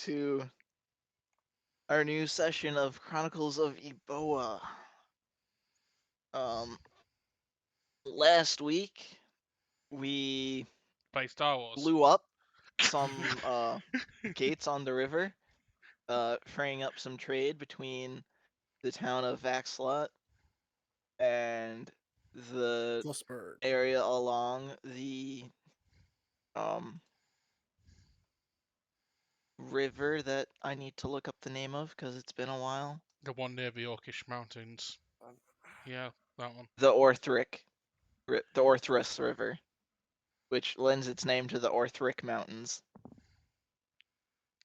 to our new session of Chronicles of Eboa. Um, Last week we Play Star Wars. blew up some gates on the river, freeing up some trade between the town of Vaxlot and the Flussberg. area along the um river that I need to look up the name of because it's been a while. The one near the Orcish Mountains. Yeah, that one. The Orthrus River, which lends its name to the Orthric Mountains.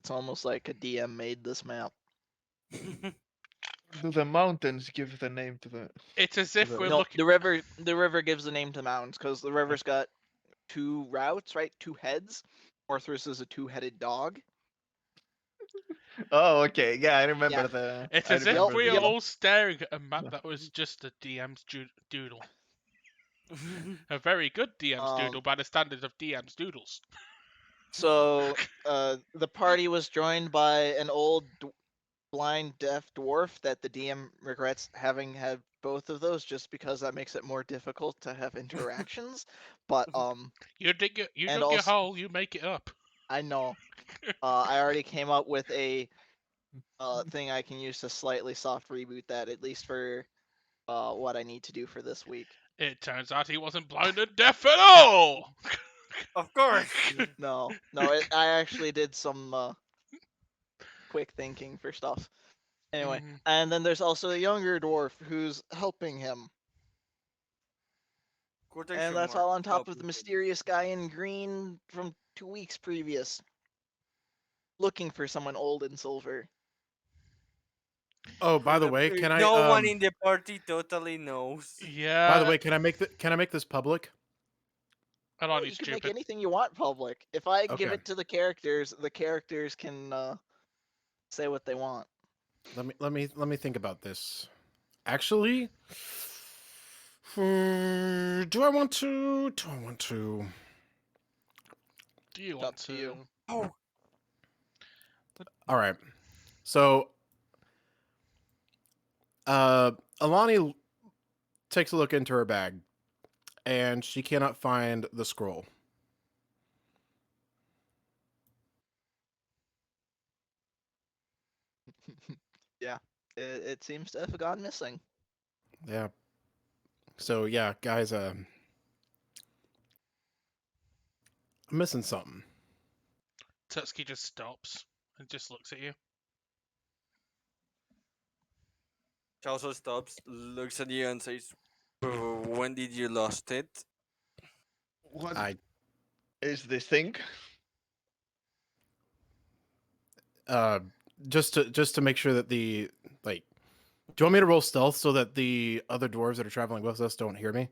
It's almost like a DM made this map. Do the mountains give the name to the? It's as if the- we're No, looking. the river gives the name to mountains because the river's got two routes, right? Two heads. Orthrus is a two-headed dog. Oh, okay. Yeah, I remember Yeah. the. It's I as if remember we the- are all staring at a map that was just a DM's doodle. A very good DM's doodle by the standards of DM's doodles. So the party was joined by an old blind deaf dwarf that the DM regrets having had both of those just because that makes it more difficult to have interactions. But You dig and your also hole, you make it up. I know. I already came up with a thing I can use to slightly soft reboot that, at least for what I need to do for this week. It turns out he wasn't blind and deaf at all. Of course. No, I actually did some quick thinking for stuff. Anyway, and then there's also a younger dwarf who's helping him. And that's all on top of the mysterious guy in green from 2 weeks previous. Looking for someone old and silver. Oh, by the way, can I? No one in the party totally knows. Yeah. By the way, can I make this public? I Oh, don't you need can make stupid. anything you want public. If I give Okay. it to the characters can say what they want. Let me think about this. Actually, do I want to? Do I want to? Do you It's want up to you. Oh, All right. So, Alani takes a look into her bag, and she cannot find the scroll. Yeah, it seems to have gone missing. Yeah. So yeah, guys, I'm missing something. Tutski just stops and just looks at you. she also stops, looks at you, and says, "When did you lost it?" What I is this thing? just to make sure that the like. Do you want me to roll stealth so that the other dwarves that are traveling with us don't hear me?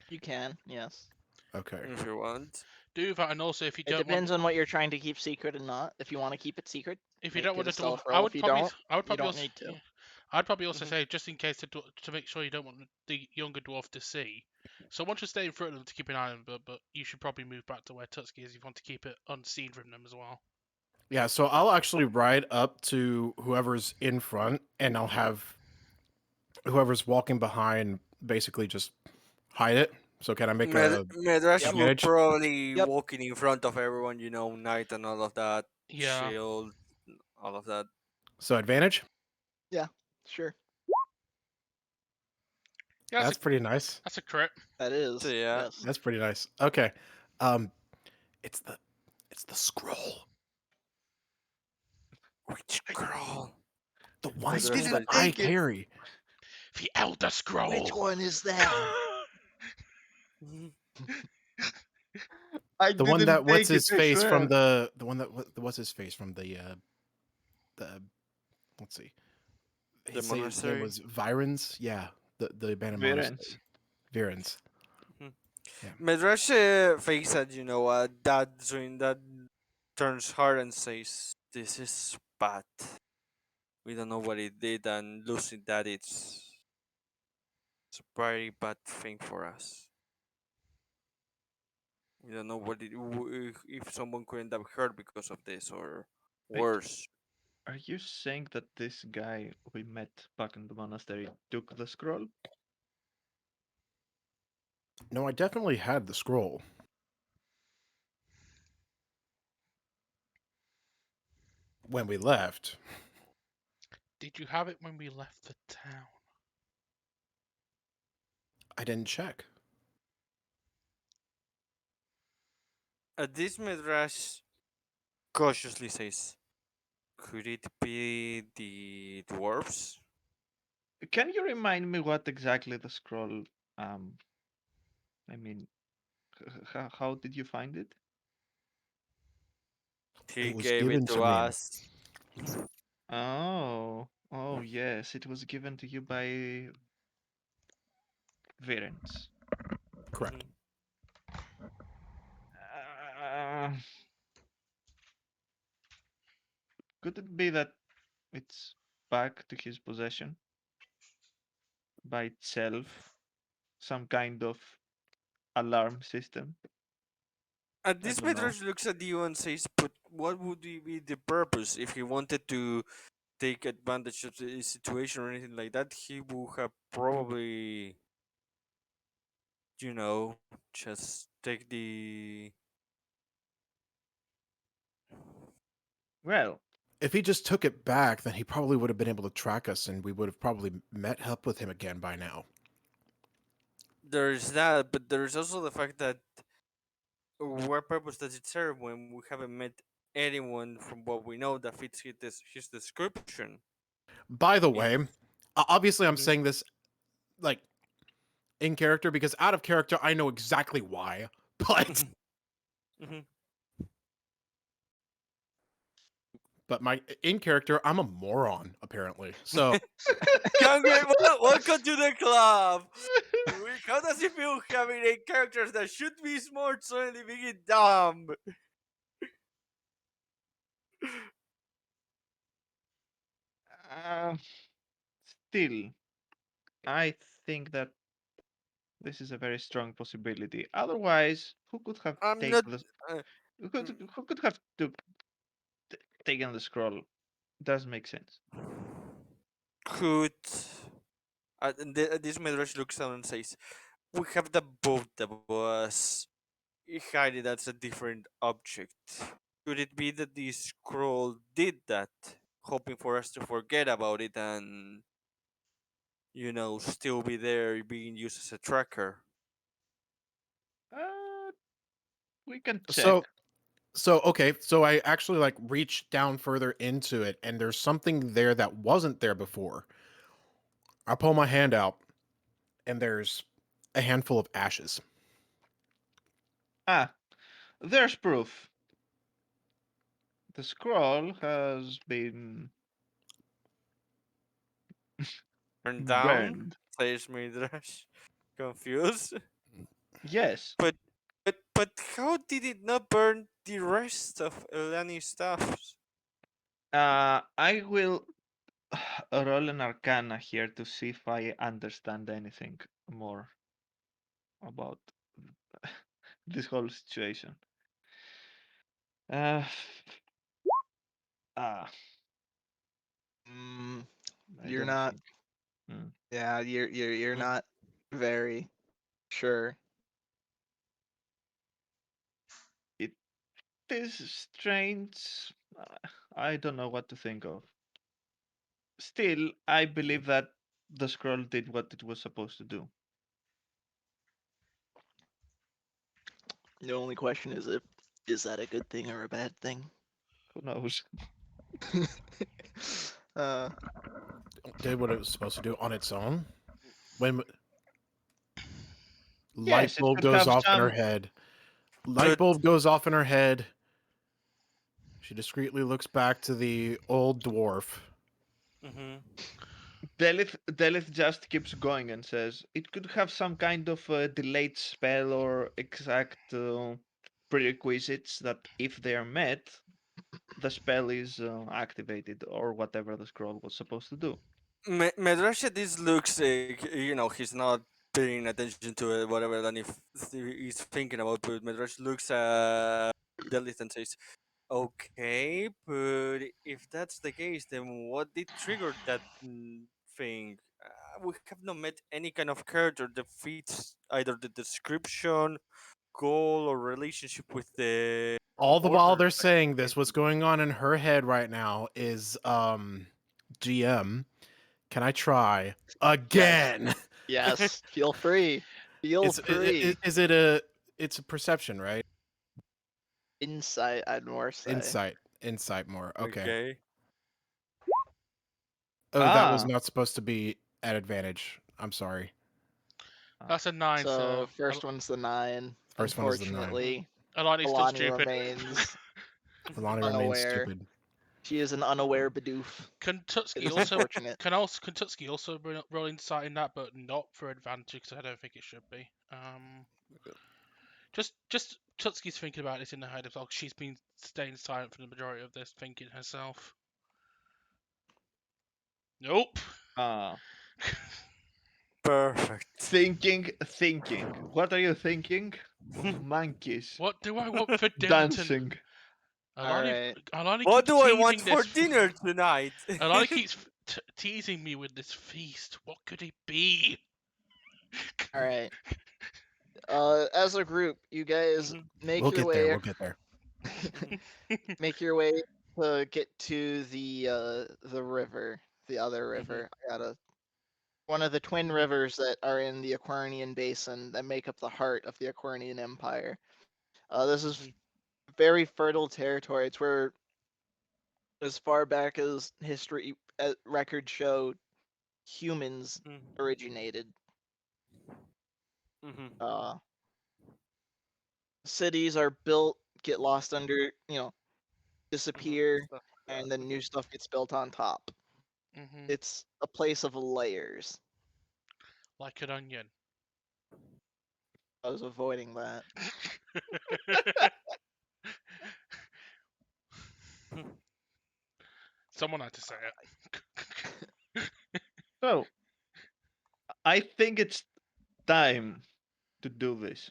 You can, yes. Okay. If you want. Do that, and also if you It don't depends want, on what you're trying to keep secret and not. If you want to keep it secret, if you make don't it want a to do, stealth roll. If you don't, I would you probably don't also, need to. yeah. I'd probably also Mhm. say just in case to make sure you don't want the younger dwarf to see. Someone should stay in front of them to keep an eye on them, but you should probably move back to where Tutski is if you want to keep it unseen from them as well. Yeah, so I'll actually ride up to whoever's in front, and I'll have whoever's walking behind basically just hide it. So can I make a Medrash will advantage? probably Yep. walking in front of everyone, night and all of that. Yeah. Shield, all of that. So advantage? Yeah, sure. Yeah, That's pretty nice. that's a crit. That is. So, yeah. Yes. That's pretty nice. Okay. It's the scroll. Which girl? The one Medrash scroll that says- I Take it. carry. The Elder Scroll. Which one is that? I The one didn't that what's take his it, I face from swear. the one that what's his face from the let's see. The His name monastery? was Virens. Yeah, the abandoned monastery. Virens. Yeah. Medrash fakes at that during that turns hard and says, "This is bad. We don't know what it did, and losing that it's a very bad thing for us. We don't know if someone could end up hurt because of this or Worse. Are you saying that this guy we met back in the monastery took the scroll? No, I definitely had the scroll. When we left. Did you have it when we left the town? I didn't check. At this Midrash cautiously says, could it be the dwarves? Can you remind me what exactly the scroll? Um, I mean, how did you find it? He It was gave it given to to me. us. Oh, yes, it was given to you by Virens. Correct. Uh, could it be that it's back to his possession by itself? Some kind of alarm system? At I this don't know. Midrash looks at you and says, but what would be the purpose if he wanted to take advantage of the situation or anything like that? He would have probably, just take the. Well, If he just took it back, then he probably would have been able to track us and we would have probably met up with him again by now. There's that, but there's also the fact that what purpose does it serve when we haven't met anyone from what we know that fits his description? By the In way, obviously I'm Mhm. saying this like in character because out of character I know exactly why. But Mhm. but my in character I'm a moron apparently. So Welcome to the club. How does it feel having a characters that should be smart suddenly being dumb? uh, still, I think that this is a very strong possibility. Otherwise, who could have I'm not. taken the Uh, mm, who could have taken the scroll? Does make sense. could. This Midrash looks down and says, "We have the boat that was hiding as a different object. Could it be that the scroll did that, hoping for us to forget about it and, still be there being used as a tracker?" Uh, we can check. so okay, so I actually like reached down further into it and there's something there that wasn't there before. I pull my hand out and there's a handful of ashes. Ah, there's proof. The scroll has been Turned down, burned. says Midrash, confused. Yes. But how did it not burn the rest of Elani's stuff? I will roll an arcana here to see if I understand anything more about this whole situation. Uh, ah, Mm, I you're don't not. think. Hmm. Yeah, you're Mm. not very sure. It is strange. I don't know what to think of. Still, I believe that the scroll did what it was supposed to do. The only question is that a good thing or a bad thing? Who knows? uh, Did what it was supposed to do on its own. When light Yes, it bulb could goes have off in her some. head. Light But bulb goes off in her head. She discreetly looks back to the old dwarf. mhm. Delith just keeps going and says it could have some kind of delayed spell or exact prerequisites that, if they are met, the spell is activated or whatever the scroll was supposed to do. Medrash, this looks like, he's not paying attention to it, whatever, than if he's thinking about, but Medrash looks at Delith and says, Okay, but if that's the case, then what did trigger that thing? We have not met any kind of character that fits either the description, goal, or relationship with the All the while order. they're saying this, what's going on in her head right now is GM, can I try Yes. again? Yes. Feel free. Feel free. Is it a it's a perception, right? Insight, I'd more say. Insight more. Okay. Okay. Oh, that was Ah, not supposed to be at advantage. I'm sorry. That's a 9, So so first one's the 9. First one is the 9. Unfortunately, Alani's still Alani stupid. remains Alani remains unaware. stupid. She is an unaware Bidoof. Can It Tutski is also unfortunate. can Tutski also roll insight in that, but not for advantage because I don't think it should be. Just Tutski's thinking about this in her head as well. She's been staying silent for the majority of this, thinking herself. Nope. ah. Perfect. Thinking. What are you thinking? Of monkeys What do I want for dinner dancing. Alright. Alani What keeps do I teasing want for this. dinner tonight? Alani keeps teasing me with this feast. What could it be? Alright. As a group, you guys Mhm. make We'll your get way there. We'll get there. make your way to get to the river, the other river. I gotta one of the twin rivers that are in the Aquarian Basin that make up the heart of the Aquarian Empire. This is very fertile territory. It's where, as far back as history records show, humans originated. Mm-hmm. Cities are built, get lost under, disappear, Stuff like and that. then new stuff gets built on top. Hmm. It's a place of layers. Like an onion. I was avoiding that. Someone had to say it. So, I think it's time to do this.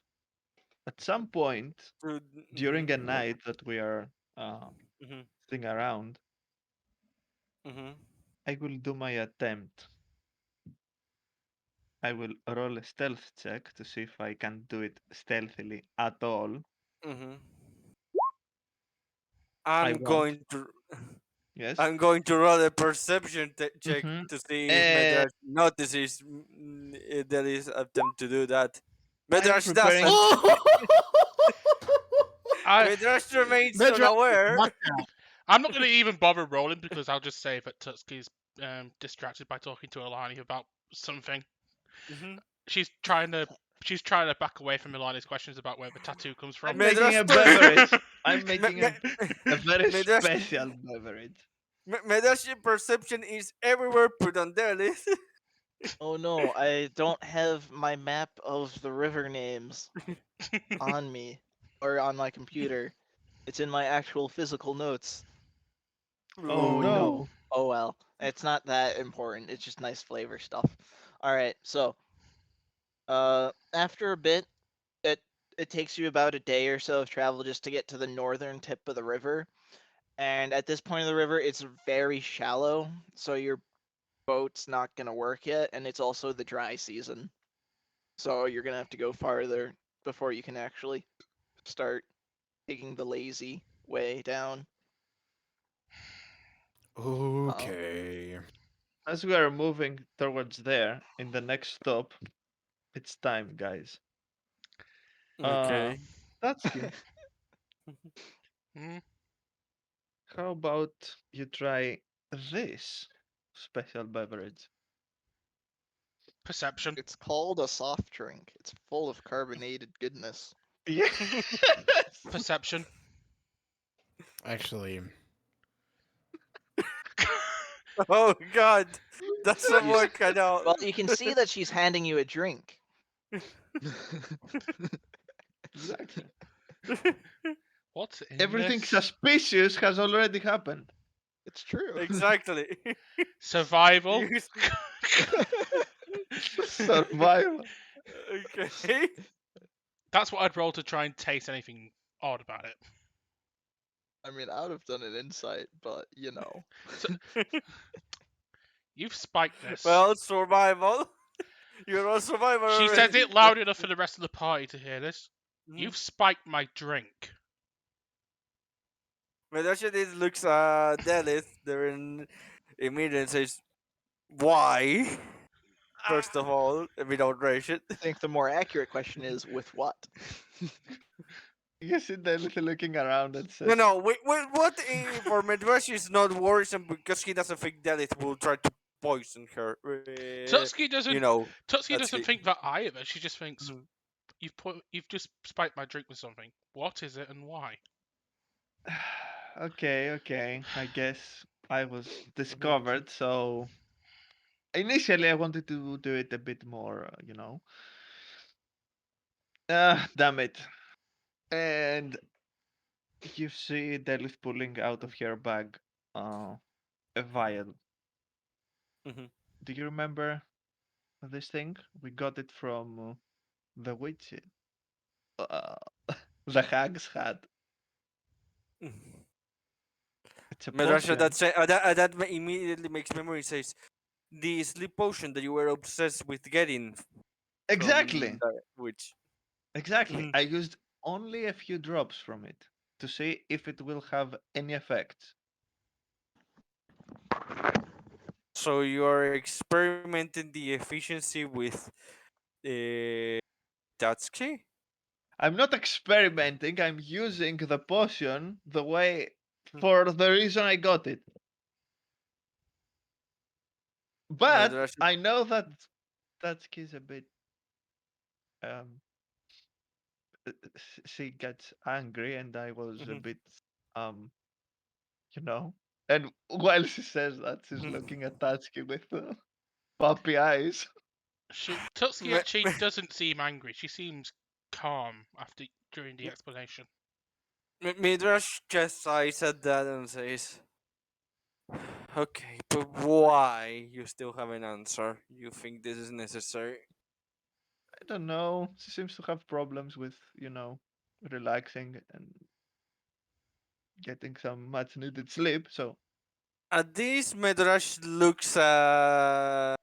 At some point during a night that we are Mhm. sitting around, Mhm. I will do my attempt. I will roll a stealth check to see if I can do it stealthily at all. Mhm. I I'm won't. going to Yes. I'm going to roll a perception check Mm-hmm. to see if Medrash notices there is attempt to do that. Medrash preparing- doesn't. I, Medrash remains Medrash, unaware. watch I'm not going to even bother rolling because I'll just say that Tutski's distracted by talking to Alani about something. Mhm. She's trying to back away from Alani's questions about where the tattoo comes from. I'm making a Medrash beverage. I'm making Me- a very Medrash special beverage. Medrash perception is everywhere put on their list. Oh no, I don't have my map of the river names on me or on my computer. It's in my actual physical notes. Oh no. Oh well, it's not that important. It's just nice flavor stuff. All right, so after a bit, it takes you about a day or so of travel just to get to the northern tip of the river. And at this point of the river, it's very shallow, so your boat's not gonna work yet, and it's also the dry season. So you're gonna have to go farther before you can actually start taking the lazy way down. Okay. As we are moving towards there, in the next stop, it's time, guys. Okay. Tatsuki, Hmm? how about you try this special beverage? Perception. It's called a soft drink. It's full of carbonated goodness. Yes. Perception. Actually, Oh God, that's You someone kind of. Well, you can see that she's handing you a drink. Exactly. What's in Everything this? suspicious has already happened. It's true. Exactly. Survival. You- Survival. okay. That's what I'd roll to try and taste anything odd about it. I mean, I would have done an insight, but You've spiked this. Well, survival. You're a survivor She already. says it loud enough for the rest of the party to hear this. Mhm. You've spiked my drink. Medasha this looks at Delith there in immediately and says, "Why?" First of all, without ration. I think the more accurate question is with what? You see Delith looking around and says, No. Wait, what if for Medrash is not worrisome because he doesn't think Delith will try to poison her? Tutski doesn't. Tutski that's doesn't it. think that either. She just thinks Mhm. you've just spiked my drink with something. What is it and why? okay, I guess I was discovered, so initially I wanted to do it a bit more, damn it. And you see Delith pulling out of her bag a vial. Mhm. Do you remember this thing? We got it from the witch. Uh, the hags had. It's a Medrasha potion. that immediately makes memory says the sleep potion that you were obsessed with getting from Exactly. the witch. Exactly. Mhm. I used only a few drops from it to see if it will have any effect. So you are experimenting the efficiency with Tatsuki? I'm not experimenting, I'm using the potion the way Hmm. for the reason I got it. But Medrasha. I know that Tatsuki's a bit um she gets angry and I was a Mhm. bit um you know and while she says that she's Mhm. looking at Tatsuki with puppy eyes. Tutski Me- actually doesn't seem angry. She seems calm during the explanation. Midrash just sighs at that and says, "Okay, but why? You still have an answer. You think this is necessary?" I don't know. She seems to have problems with, relaxing and getting some much needed sleep. So At this, Midrash looks at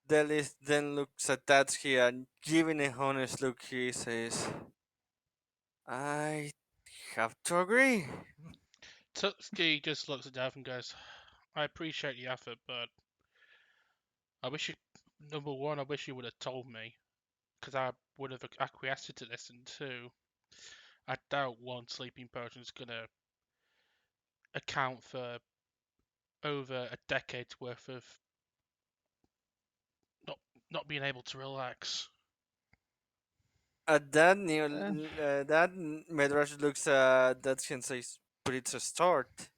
Delis, then looks at Tatsuki, and giving a honest look, he says, "I have to agree." Tutski just looks at Dev and goes, I appreciate the effort, but I wish you, number one, I wish you would have told me, because I would have acquiesced to this, and two, I doubt one sleeping potion's gonna account for over a decade's worth of not not being able to relax. At that, uh, Midrash looks at Tatsuki and says, "But it's a start.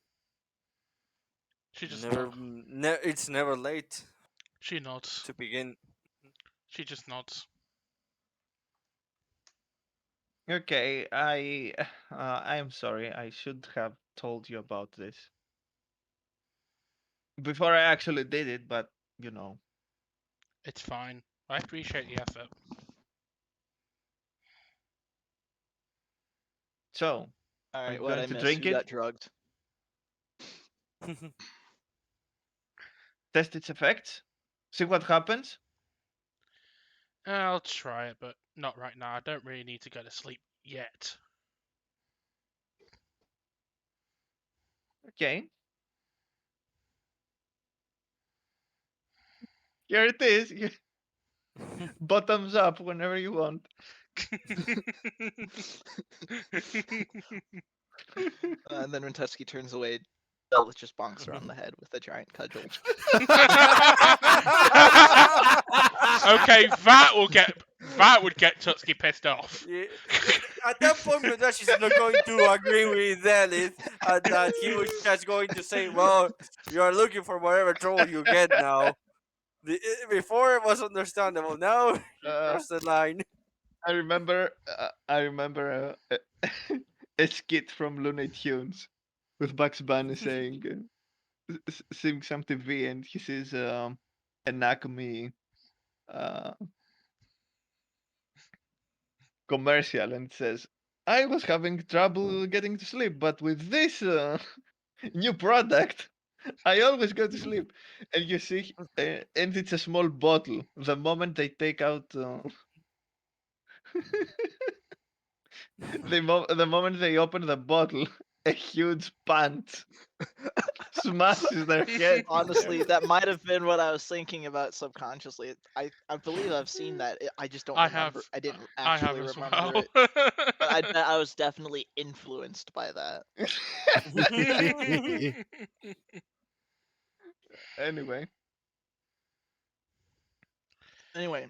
She just Never, nods. it's never late She nods. to begin." She just nods. okay, I am sorry. I should have told you about this before I actually did it, but you know. It's fine. I appreciate the effort. So, All are you right, what going I to miss? drink Who it? got drugged? Test its effects? See what happens? I'll try it, but not right now. I don't really need to go to sleep yet. Okay. Here it is. Bottoms up whenever you want. And then when Tutski turns away, Bella just bonks her on the head with a giant cudgel. Okay, that would get Tutski pissed off. Yeah, at that point, Midrash is not going to agree with Delis, and that he was just going to say, "Well, you are looking for whatever trouble you get now." Before it was understandable. Now you uh, cross the line. I remember a skit from Looney Tunes with Bugs Bunny saying, seeing some TV, and he sees an Acme uh, commercial, and says, I was having trouble getting to sleep, but with this new product, I always go to sleep. And you see, and it's a small bottle. The moment they take out, the moment they open the bottle, a huge pant smashes their head. Honestly, that might have been what I was thinking about subconsciously. I believe I've seen that. I just don't I have. remember. I didn't I have actually as remember well. it, but I bet I was definitely influenced by that. Anyway, Anyway,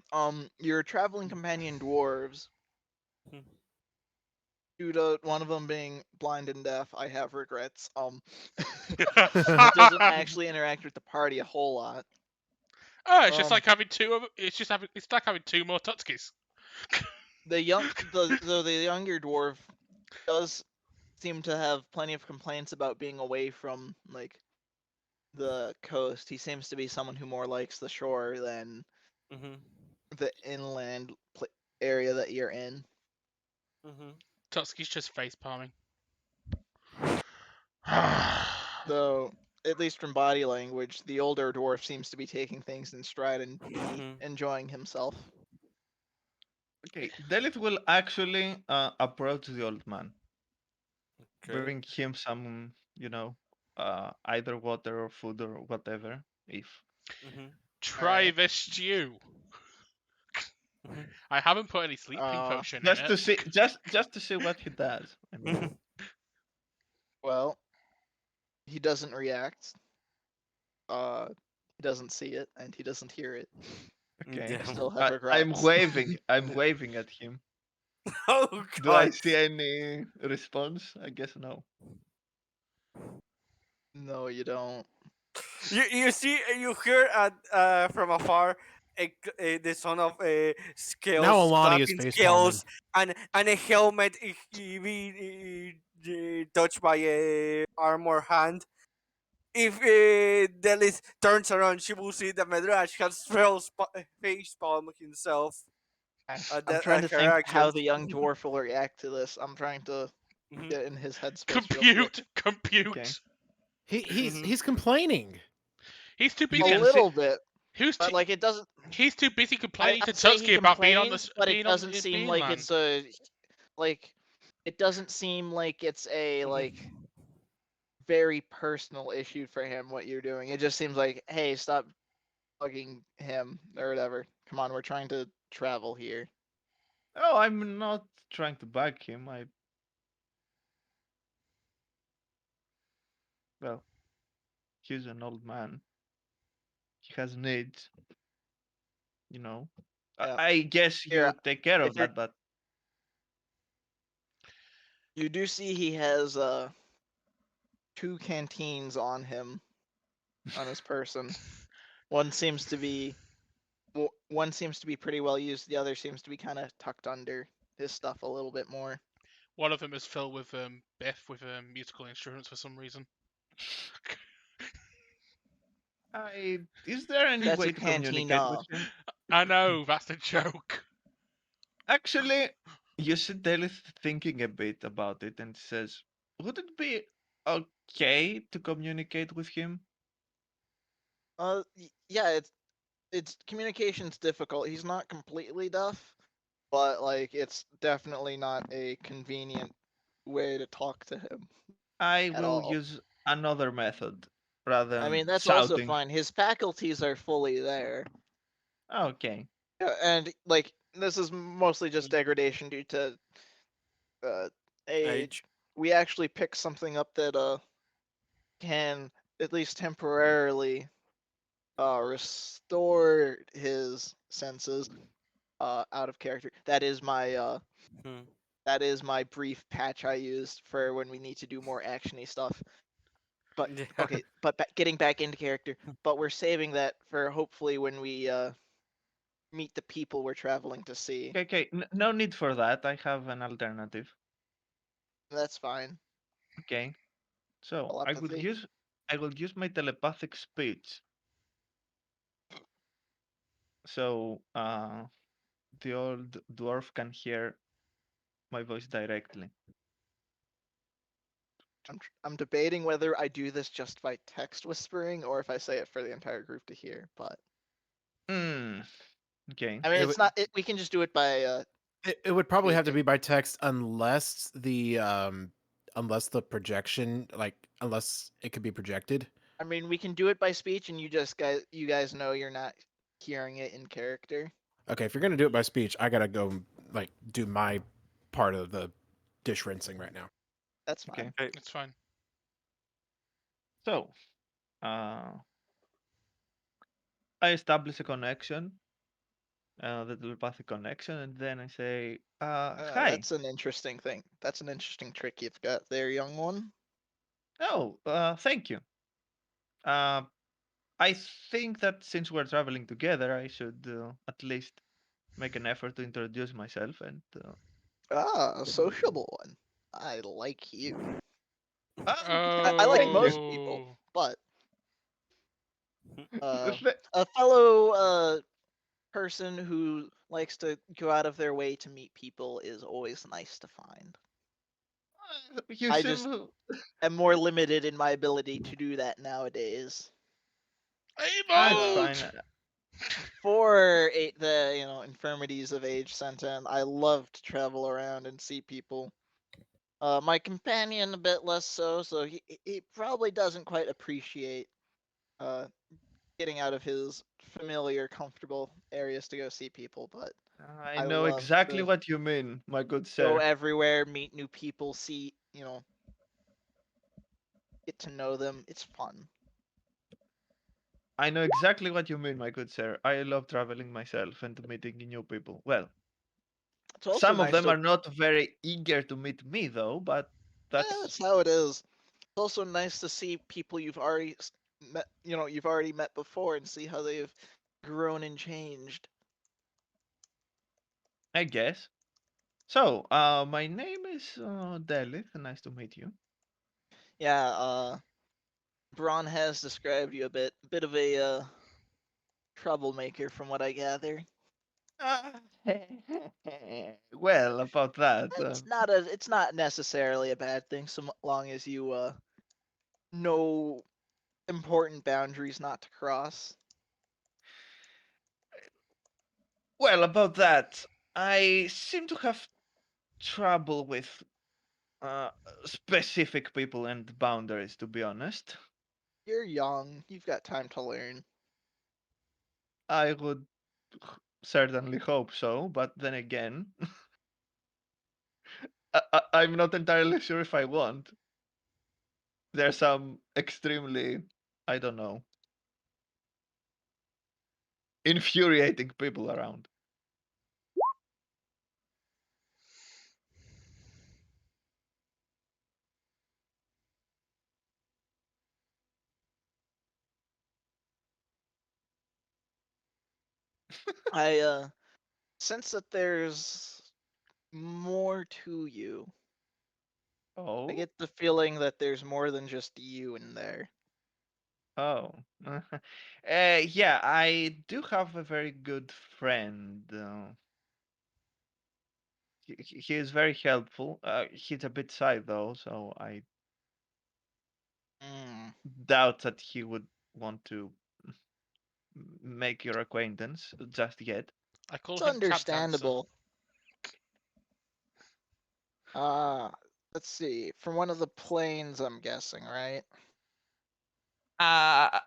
your traveling companion dwarves, due to one of them being blind and deaf, I have regrets. Doesn't actually interact with the party a whole lot. Oh, it's just Um, like having two of. It's like having two more Tutskis. the younger dwarf does seem to have plenty of complaints about being away from like the coast. He seems to be someone who more likes the shore than Mm-hmm. the inland area that you're in. Mm-hmm. Tutski's just face palming. Though, at least from body language, the older dwarf seems to be taking things in stride and be Mm-hmm. enjoying himself. okay, Delith will actually approach the old man, Okay. bring him some, either water or food or whatever. If Mm-hmm. Try Alright. this stew. Mm-hmm. I haven't put any sleeping Uh, potion in just it. to see, just to see what he does. I mean, well, he doesn't react. He doesn't see it, and he doesn't hear it. okay. I still Damn. have I'm regrets. waving. I'm waving at him. Oh Do I God. see any response? I guess no. No, you don't. You see you hear from afar the sound of Now scales Alani is clapping face palming. scales and a helmet touched by a armor hand. If Delis turns around, she will see that Medrash has face palm himself I'm trying to her think how actions. the young dwarf will react to this. I'm trying to Mhm, get in his headspace real quick. Compute, Okay. compute. mhm, He's complaining. He's too You A busy. can see. little bit, Who's but too, like it doesn't. he's too busy complaining to I'd say he Tutski about being on the complains, but it being on doesn't the seem like mainland. it's a like. It doesn't seem like it's a like mhm. very personal issue for him what you're doing. It just seems like, hey, stop bugging him or whatever. Come on, we're trying to travel here. Oh, I'm not trying to bug him. Well, he's an old man. He has needs. You know. Yeah. I guess Here, you take care if of you're, that, but you do see he has two canteens on him on his person. One seems to be one seems to be pretty well used. The other seems to be kind of tucked under his stuff a little bit more. One of them is filled with Biff with musical instruments for some reason. is there any That's way a to communicate with cantina. him? I know that's the joke. Actually, you see Delith thinking a bit about it and says, would it be okay to communicate with him? Yeah, it's communication's difficult. He's not completely deaf, but like it's definitely not a convenient way to talk to him I at will all. use another method rather I mean, than that's also shouting. fine. His faculties are fully there. Okay. Yeah, and like this is mostly just degradation due to uh, age. Age. We actually picked something up that can at least temporarily restore his senses out of character. Hmm. That is my brief patch I used for when we need to do more actiony stuff. But Yeah. okay, but getting back into character. But we're saving that for hopefully when we meet the people we're traveling to see. Okay. No need for that. I have an alternative. That's fine. Okay. So Telepathy. I will use my telepathic speech. So the old dwarf can hear my voice directly. I'm debating whether I do this just by text whispering or if I say it for the entire group to hear. But Hmm. Okay. I mean, It it's would not. We can just do it by it would probably have to speaking. be by text unless the projection unless it could be projected. I mean, we can do it by speech, and you guys know you're not hearing it in character. Okay, if you're gonna do it by speech, I gotta go do my part of the dish rinsing right now. That's Okay. fine. It's fine. So, I establish a connection, the telepathic connection, and then I say, "Hi." That's an interesting thing. That's an interesting trick you've got there, young one. Oh, thank you. Uh, I think that since we're traveling together, I should at least make an effort to introduce myself and. Ah, a sociable one. I like you. I like Thank you. most people, Oh, but Th- a fellow person who likes to go out of their way to meet people is always nice to find. you I just seem. am more limited in my ability to do that nowadays. That's Uh, fine. emote. for the infirmities of age sentient, I love to travel around and see people. My companion a bit less so, so he probably doesn't quite appreciate uh, getting out of his familiar, comfortable areas to go see people. But I I know love exactly to what you mean, my good go sir. everywhere, meet new people, see get to know them. It's fun. I know exactly what you mean, my good sir. I love traveling myself and meeting new people. Well, It's also some of nice them to are not very eager to meet me, though, but that's. that's how it is. It's also nice to see people you've already met, you've already met before, and see how they've grown and changed. I guess. So, my name is Delith. Nice to meet you. Yeah, Braun has described you bit of a troublemaker, from what I gather. Uh, well, about that, It's not necessarily a bad thing, so long as you know important boundaries not to cross. I seem to have trouble with uh, specific people and boundaries, to be honest. You're young, you've got time to learn. I would certainly hope so, but then again, I'm not entirely sure if I want. There's some extremely, I don't know, infuriating people around. I sense that there's more to you. I Oh? get the feeling that there's more than just you in there. Oh. Yeah, I do have a very good friend. He is very helpful. He's a bit shy though, so I Mm. doubt that he would want to make your acquaintance just yet. I call It's him Tap Dancer. understandable. Let's see. From one of the planes, I'm guessing, right? Uh,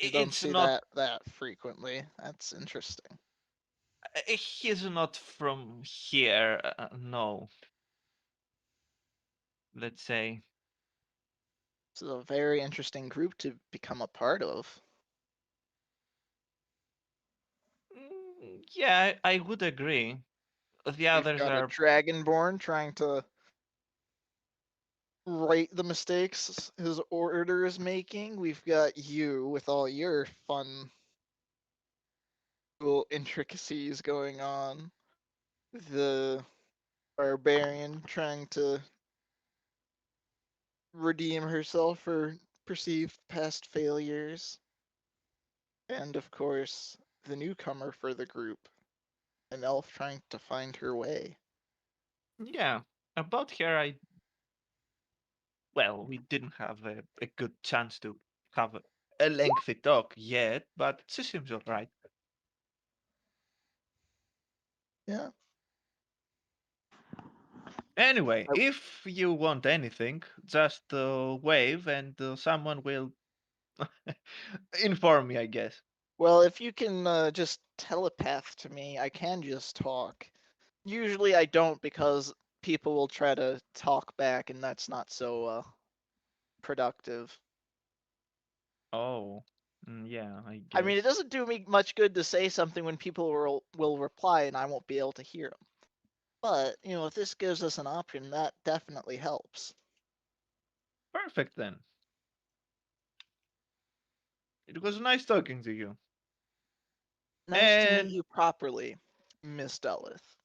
You don't it's see not. that frequently. That's interesting. He's not from here. No, let's say. This is a very interesting group to become a part of. Yeah, I would agree. The We've others got a are. dragonborn trying to right the mistakes his order is making. We've got you with all your fun little intricacies going on. The barbarian trying to redeem herself for perceived past failures. And of course, the newcomer for the group, an elf trying to find her way. Yeah, about her, well, we didn't have a good chance to have a lengthy talk yet, but she seems alright. Yeah. Anyway, I- if you want anything, just wave and someone will inform me, I guess. Well, if you can just telepath to me, I can just talk. Usually I don't because people will try to talk back, and that's not so productive. Oh, yeah, I I mean, it guess. doesn't do me much good to say something when people will reply and I won't be able to hear them. But if this gives us an option, that definitely helps. Perfect then. It was nice talking to you. Nice to meet And you properly, Miss Dullith.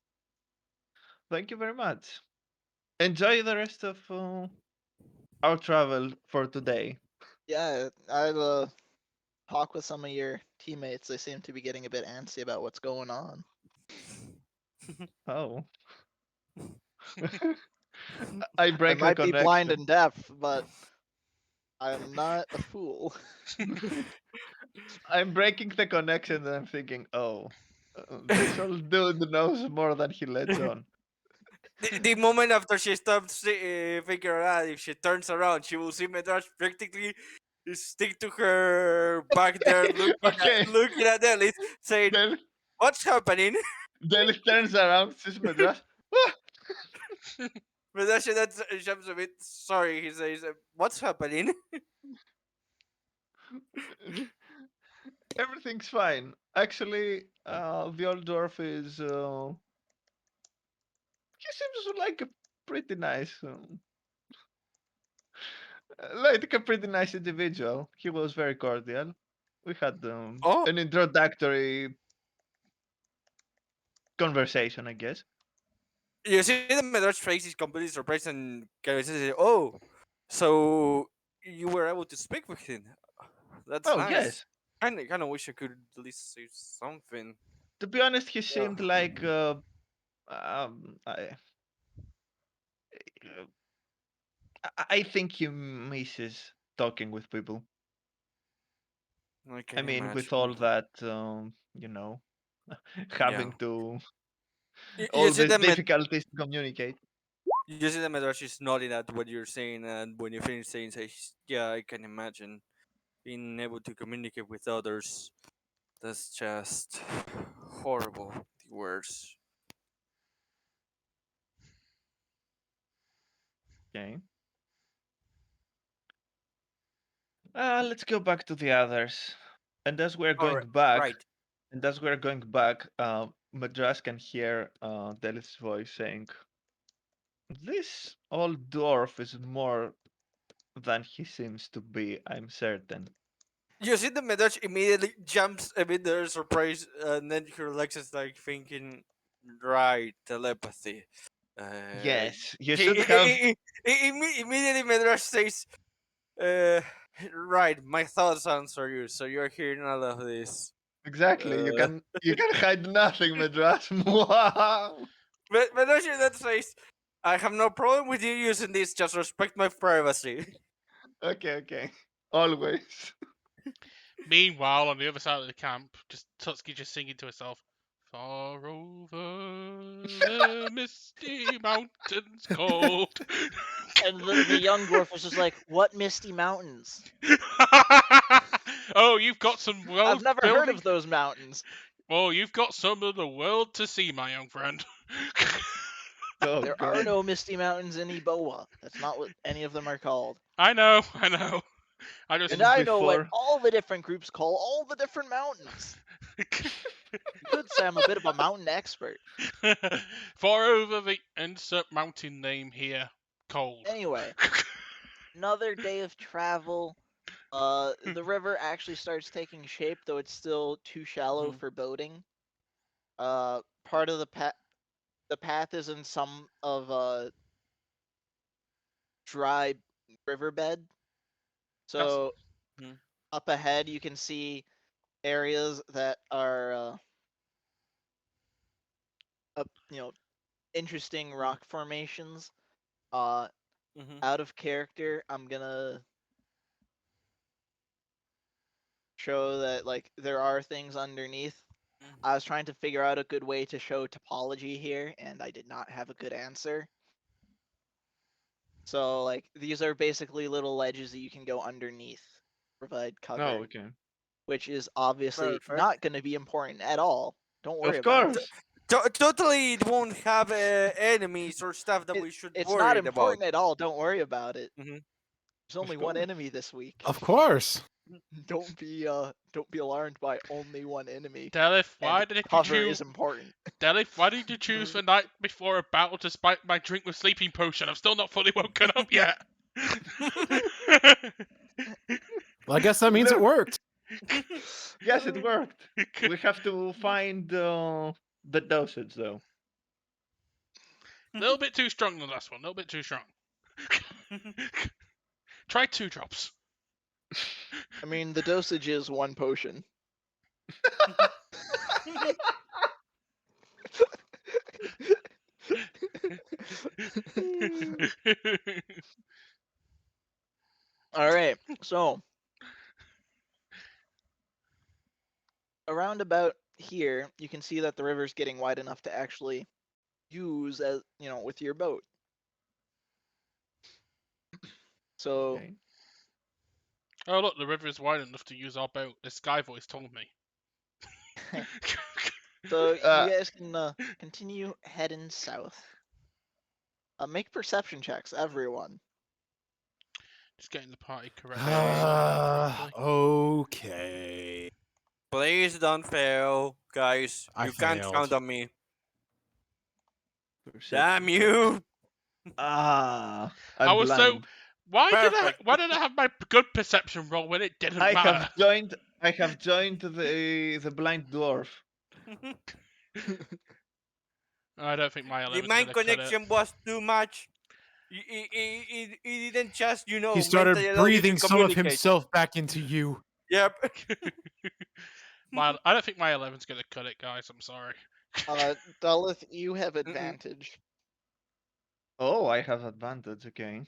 thank you very much. Enjoy the rest of our travel for today. Yeah, I'd talk with some of your teammates. They seem to be getting a bit antsy about what's going on. Oh. I I break the might be blind connection. and deaf, but I'm not a fool. I'm breaking the connection and I'm thinking, oh, this old dude knows more than he lets on. The moment after she stops figuring out, if she turns around, she will see Medrash practically stick to her back there, Okay, looking at Ellis, saying, Del "What's happening?" Delis turns around, sees Madras. "Ah!" Medrash then jumps a bit. Sorry, he says, "What's happening?" Everything's fine. Actually, the old dwarf is. He seems like a pretty nice. Like a pretty nice individual. He was very cordial. We had Oh, an introductory conversation, I guess. you see the Medrash face is completely surprised and kind says, "Oh, so you were able to speak with him? That's Oh, nice. yes. Kind of wish I could at least say something." To be honest, he Yeah. seemed like um, I, I think he misses talking with people. I I can mean, with imagine. all that, Yeah. having to You all see these the difficulties to communicate. you see the Medrash is nodding at what you're saying, and when you finish saying, says, "Yeah, I can imagine being able to communicate with others. That's just horrible. The words." Okay. Let's go back to the others. And as we're All going right. back, Right. Madras can hear Delith's voice saying, "This old dwarf is more than he seems to be, I'm certain." You see the Medrash immediately jumps a bit there, surprised, and then he relaxes, like thinking, "Right, telepathy." Uh, Yes, you he, should have immediately Medrash says, Uh, right, my thoughts answer you, so you're hearing all of this. exactly. Uh, You can hide nothing, Madras. Wow. but actually that says, I have no problem with you using this, just respect my privacy. Okay, okay. Always. Meanwhile, on the other side of the camp, just Tutski just singing to herself, "Far over the misty mountains cold." And the young dwarf was just like, "What misty mountains? Oh, you've got some I've world never heard building. of those mountains. Oh, you've got some of the world to see, my young friend. Oh There are god. no misty mountains in Eboa. That's not what any of them are called. I know, I know. I just. And And I know what before all the different groups call all the different mountains. You could say I'm a bit of a mountain expert. Far over the insert mountain name here, cold. Anyway, another day of travel. The river actually starts taking shape, though it's still too shallow Mhm. for boating. Part of the path is in some of dry riverbed. That's So Mhm. up ahead, you can see areas that are up, interesting rock formations. Uh, Mm-hmm. out of character, I'm gonna show that like there are things underneath. I was trying to figure out a good way to show topology here, and I did not have a good answer. So like these are basically little ledges that you can go underneath, provide cover, Oh, okay. which is obviously Perfect. not going to be important at all. Don't worry Of about it. course. Totally, it won't have enemies or stuff that it. we should It's not worry about. important at all. Don't worry about it. Mm-hmm. There's only one course. enemy this week. Of course. Don't be alarmed by only one enemy. Delith, And why did you cover choose? is important. Delith, why did you choose the night before a battle to spike my drink with sleeping potion? I'm still not fully woken up yet. Well, I guess that means it Look. worked. Yes, it worked. We have to find the dosage though. A little bit too strong the last one. A little bit too strong. Try 2 drops. I mean, the dosage is one potion. All right, so around about here, you can see that the river's getting wide enough to actually use as with your boat. So Okay. Oh look, the river is wide enough to use our boat. The Sky Voice told me. So Uh, you guys can continue heading south. Make perception checks, everyone. Just getting the party correct. correctly. Okay. Please don't fail, guys. I You can't failed. count on me. perception Damn check. you! Ah, I I'm was blind. Why Perfect. did I have my good perception roll when it didn't I matter? have joined. I have joined the blind dwarf. I don't think my The 11's mind gonna cut it. connection was too much. He didn't just, He mentally started allow you to breathing some of communicate. himself back into you. Yep. I don't think my 11's gonna cut it, guys. I'm sorry. Duluth, you have advantage. Oh, I have advantage. Okay.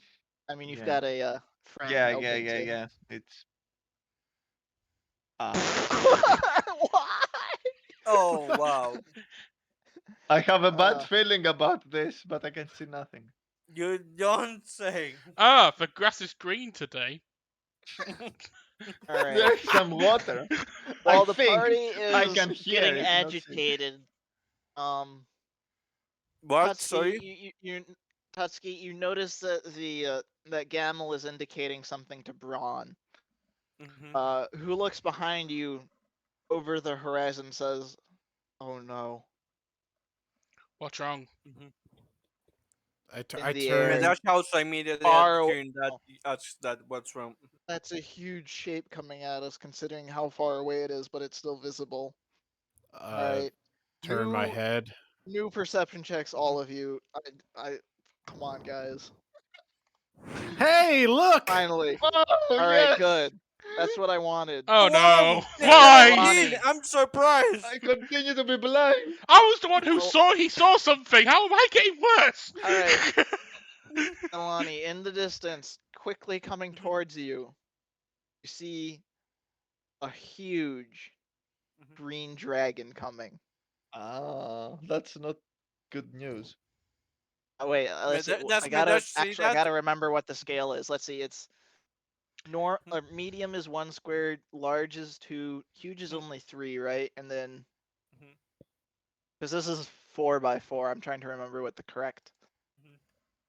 I mean, you've Yeah. got a friend Yeah. helping too. Yeah. It's Why? Oh, wow. I have a bad Uh, feeling about this, but I can see nothing. You don't say. Ah, the grass is green today. All right. There's some water. While I the think party I is can hear getting it, not see. agitated, What? Tutski, Sorry? Tutski, you notice that that Gamel is indicating something to Braun. Mm-hmm. Who looks behind you over the horizon, says, "Oh no!" What's wrong? Mm-hmm. In I the turn. air, That's also immediately far away. hearing that. That's that. What's wrong? That's a huge shape coming at us, considering how far away it is, but it's still visible. All right, Turn my head. new perception checks, all of you. Come on, guys. Hey, look! Finally. Oh All right, yes! good. That's what I wanted. Oh no! Wow! Why? Lonnie. I'm surprised. I continue to be blind. I was the one who Oh. he saw something. How am I getting worse? All right. Alani, in the distance, quickly coming towards you, you see a huge green dragon coming. Ah, that's not good news. Oh wait, let's see. That's I see that. gotta remember what the scale is. Let's see. It's medium is 1 squared, large is 2, huge is only 3, right? And then because this is 4 by 4, I'm trying to remember what the correct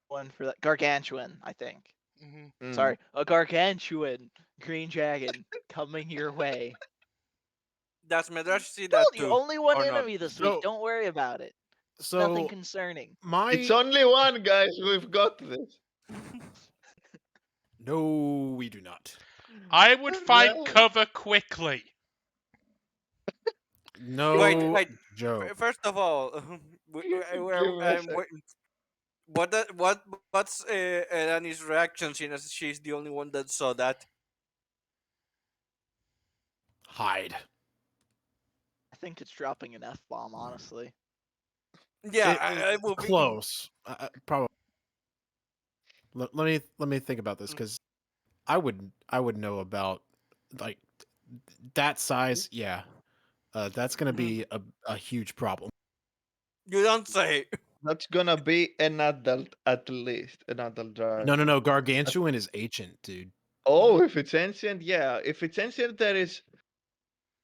one for that gargantuan, I think. Mm-hmm. Sorry, a gargantuan green dragon coming your way. That's see Told that you, too. only one Or not. enemy this week. Don't worry about it. Nothing So concerning. It's my only one, guys. We've got this. no, we do not. I would find Yeah. cover quickly. No, Wait. Joe. First of all, Give me a sec. what's Elani's reaction? She's the only one that saw that. Hide. I think it's dropping an F-bomb, honestly. Yeah, I will be. Close. Probably. Let me think about this Mm. because I would know about like that size. Yeah, that's gonna Mhm. be a huge problem. You don't say. That's gonna be an adult at least, an adult dragon. No. Gargantuan is ancient, dude. Oh, if it's ancient, yeah. If it's ancient, there is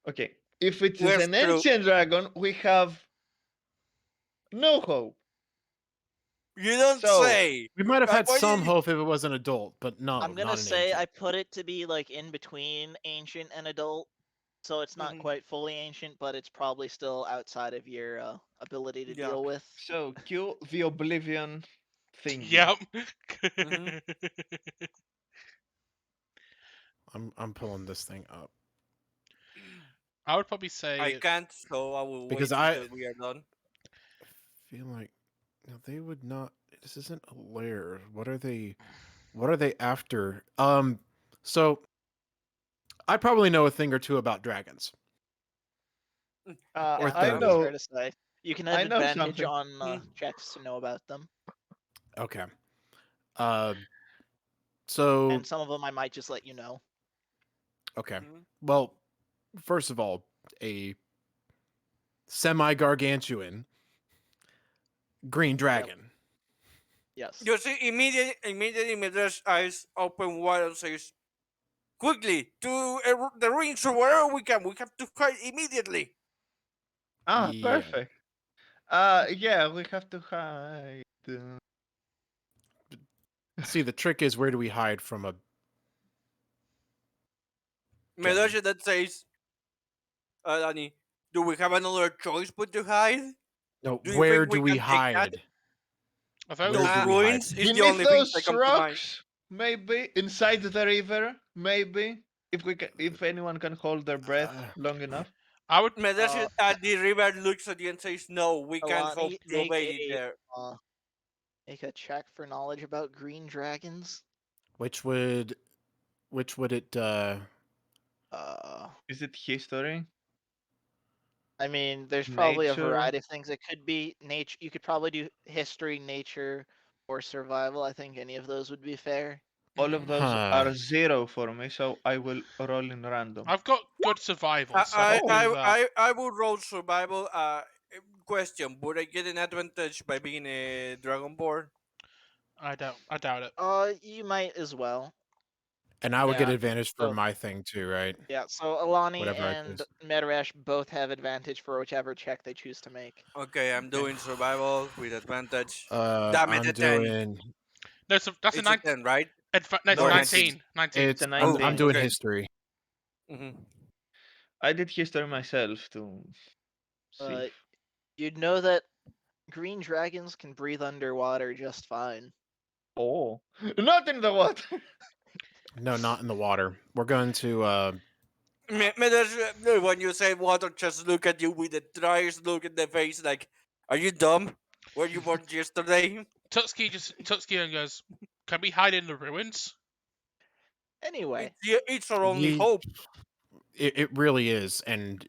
okay. If it is We're an screwed. ancient dragon, we have no hope. You don't So say. We might have had Why some did you? hope if it was an adult, but no, I'm gonna not an say ancient. I put it to be like in between ancient and adult, so it's not Mhm. quite fully ancient, but it's probably still outside of your ability to Yeah. deal with. so cue the oblivion thingy. Yep. Mhm. I'm pulling this thing up I would probably I say can't, so I will because wait I until we are done. feel like they would not. This isn't a lair. What are they? What are they after? So I probably know a thing or two about dragons. Or Yeah, I that would be things. fair know, to say. You can have I know advantage something. on Mhm. checks to know about them, Okay. Uh, so and some of them I might just let you know. okay. Mhm. Well, first of all, a semi-gargantuan green dragon. Yes. You see, immediately, Midra's eyes open wide and says, "Quickly to the rings or wherever we can. We have to hide immediately." Ah, Yeah. perfect. Yeah, we have to hide. See, the trick is where do we hide from a Midra dragon? that says, Danny, do we have another choice but to hide? No, Do you where think do we we can take that? hide? I thought Where Those do that we hide? ruins is the Beneath only things that those come to mind. rocks, maybe inside the river, maybe if anyone can hold their breath Uh, long enough. I would Midra at the river looks at you and says, "No, we can't hope Alani, you obey it there." make a check for knowledge about green dragons. which would it Uh, Is it history? I mean, there's probably a Nature? variety of things. It could be nature. You could probably do history, nature, or survival. I think any of those would be fair. All of those huh are 0 for me, so I will roll in random. I've got good survival, I so I could do that. I would roll survival. Question: would I get an advantage by being a dragonborn? I doubt it. You might as well. and I would get Yeah. advantage for So my thing too, right? yeah. So Alani Whatever I and choose. Medrash both have advantage for whichever check they choose to make. Okay, I'm Okay. doing survival with advantage. Damn it, I'm a 10. doing No, so that's a It's a 9. 10, right? No, it's No, Or it's 19. 19. 19. it's a Oh, I'm 19. doing okay. history. Hmm. I did history myself to see. Uh, you'd know that green dragons can breathe underwater just fine. Oh, not in the water. No, not in the water. We're going to When you say water, just look at you with the driest look in the face, like, are you dumb? Were you born yesterday? Tutski and goes, "Can we hide in the ruins?" Anyway, It's our only ye hope. it really is, and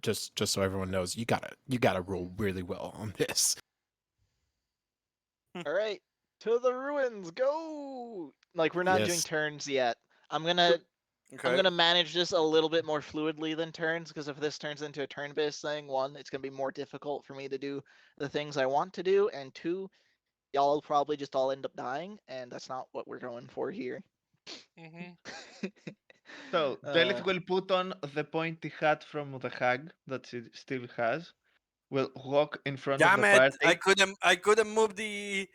just so everyone knows, you gotta roll really well on this. all right, to the ruins, go! Like we're not doing Yes. turns yet. I'm gonna I'm Okay. gonna manage this a little bit more fluidly than turns because if this turns into a turn-based thing, one, it's gonna be more difficult for me to do the things I want to do, and two, y'all will probably just all end up dying, and that's not what we're going for here. Hmm. So uh, Delith will put on the pointy hat from the hag that she still has. Will walk in front of Damn the it! party. I couldn't move the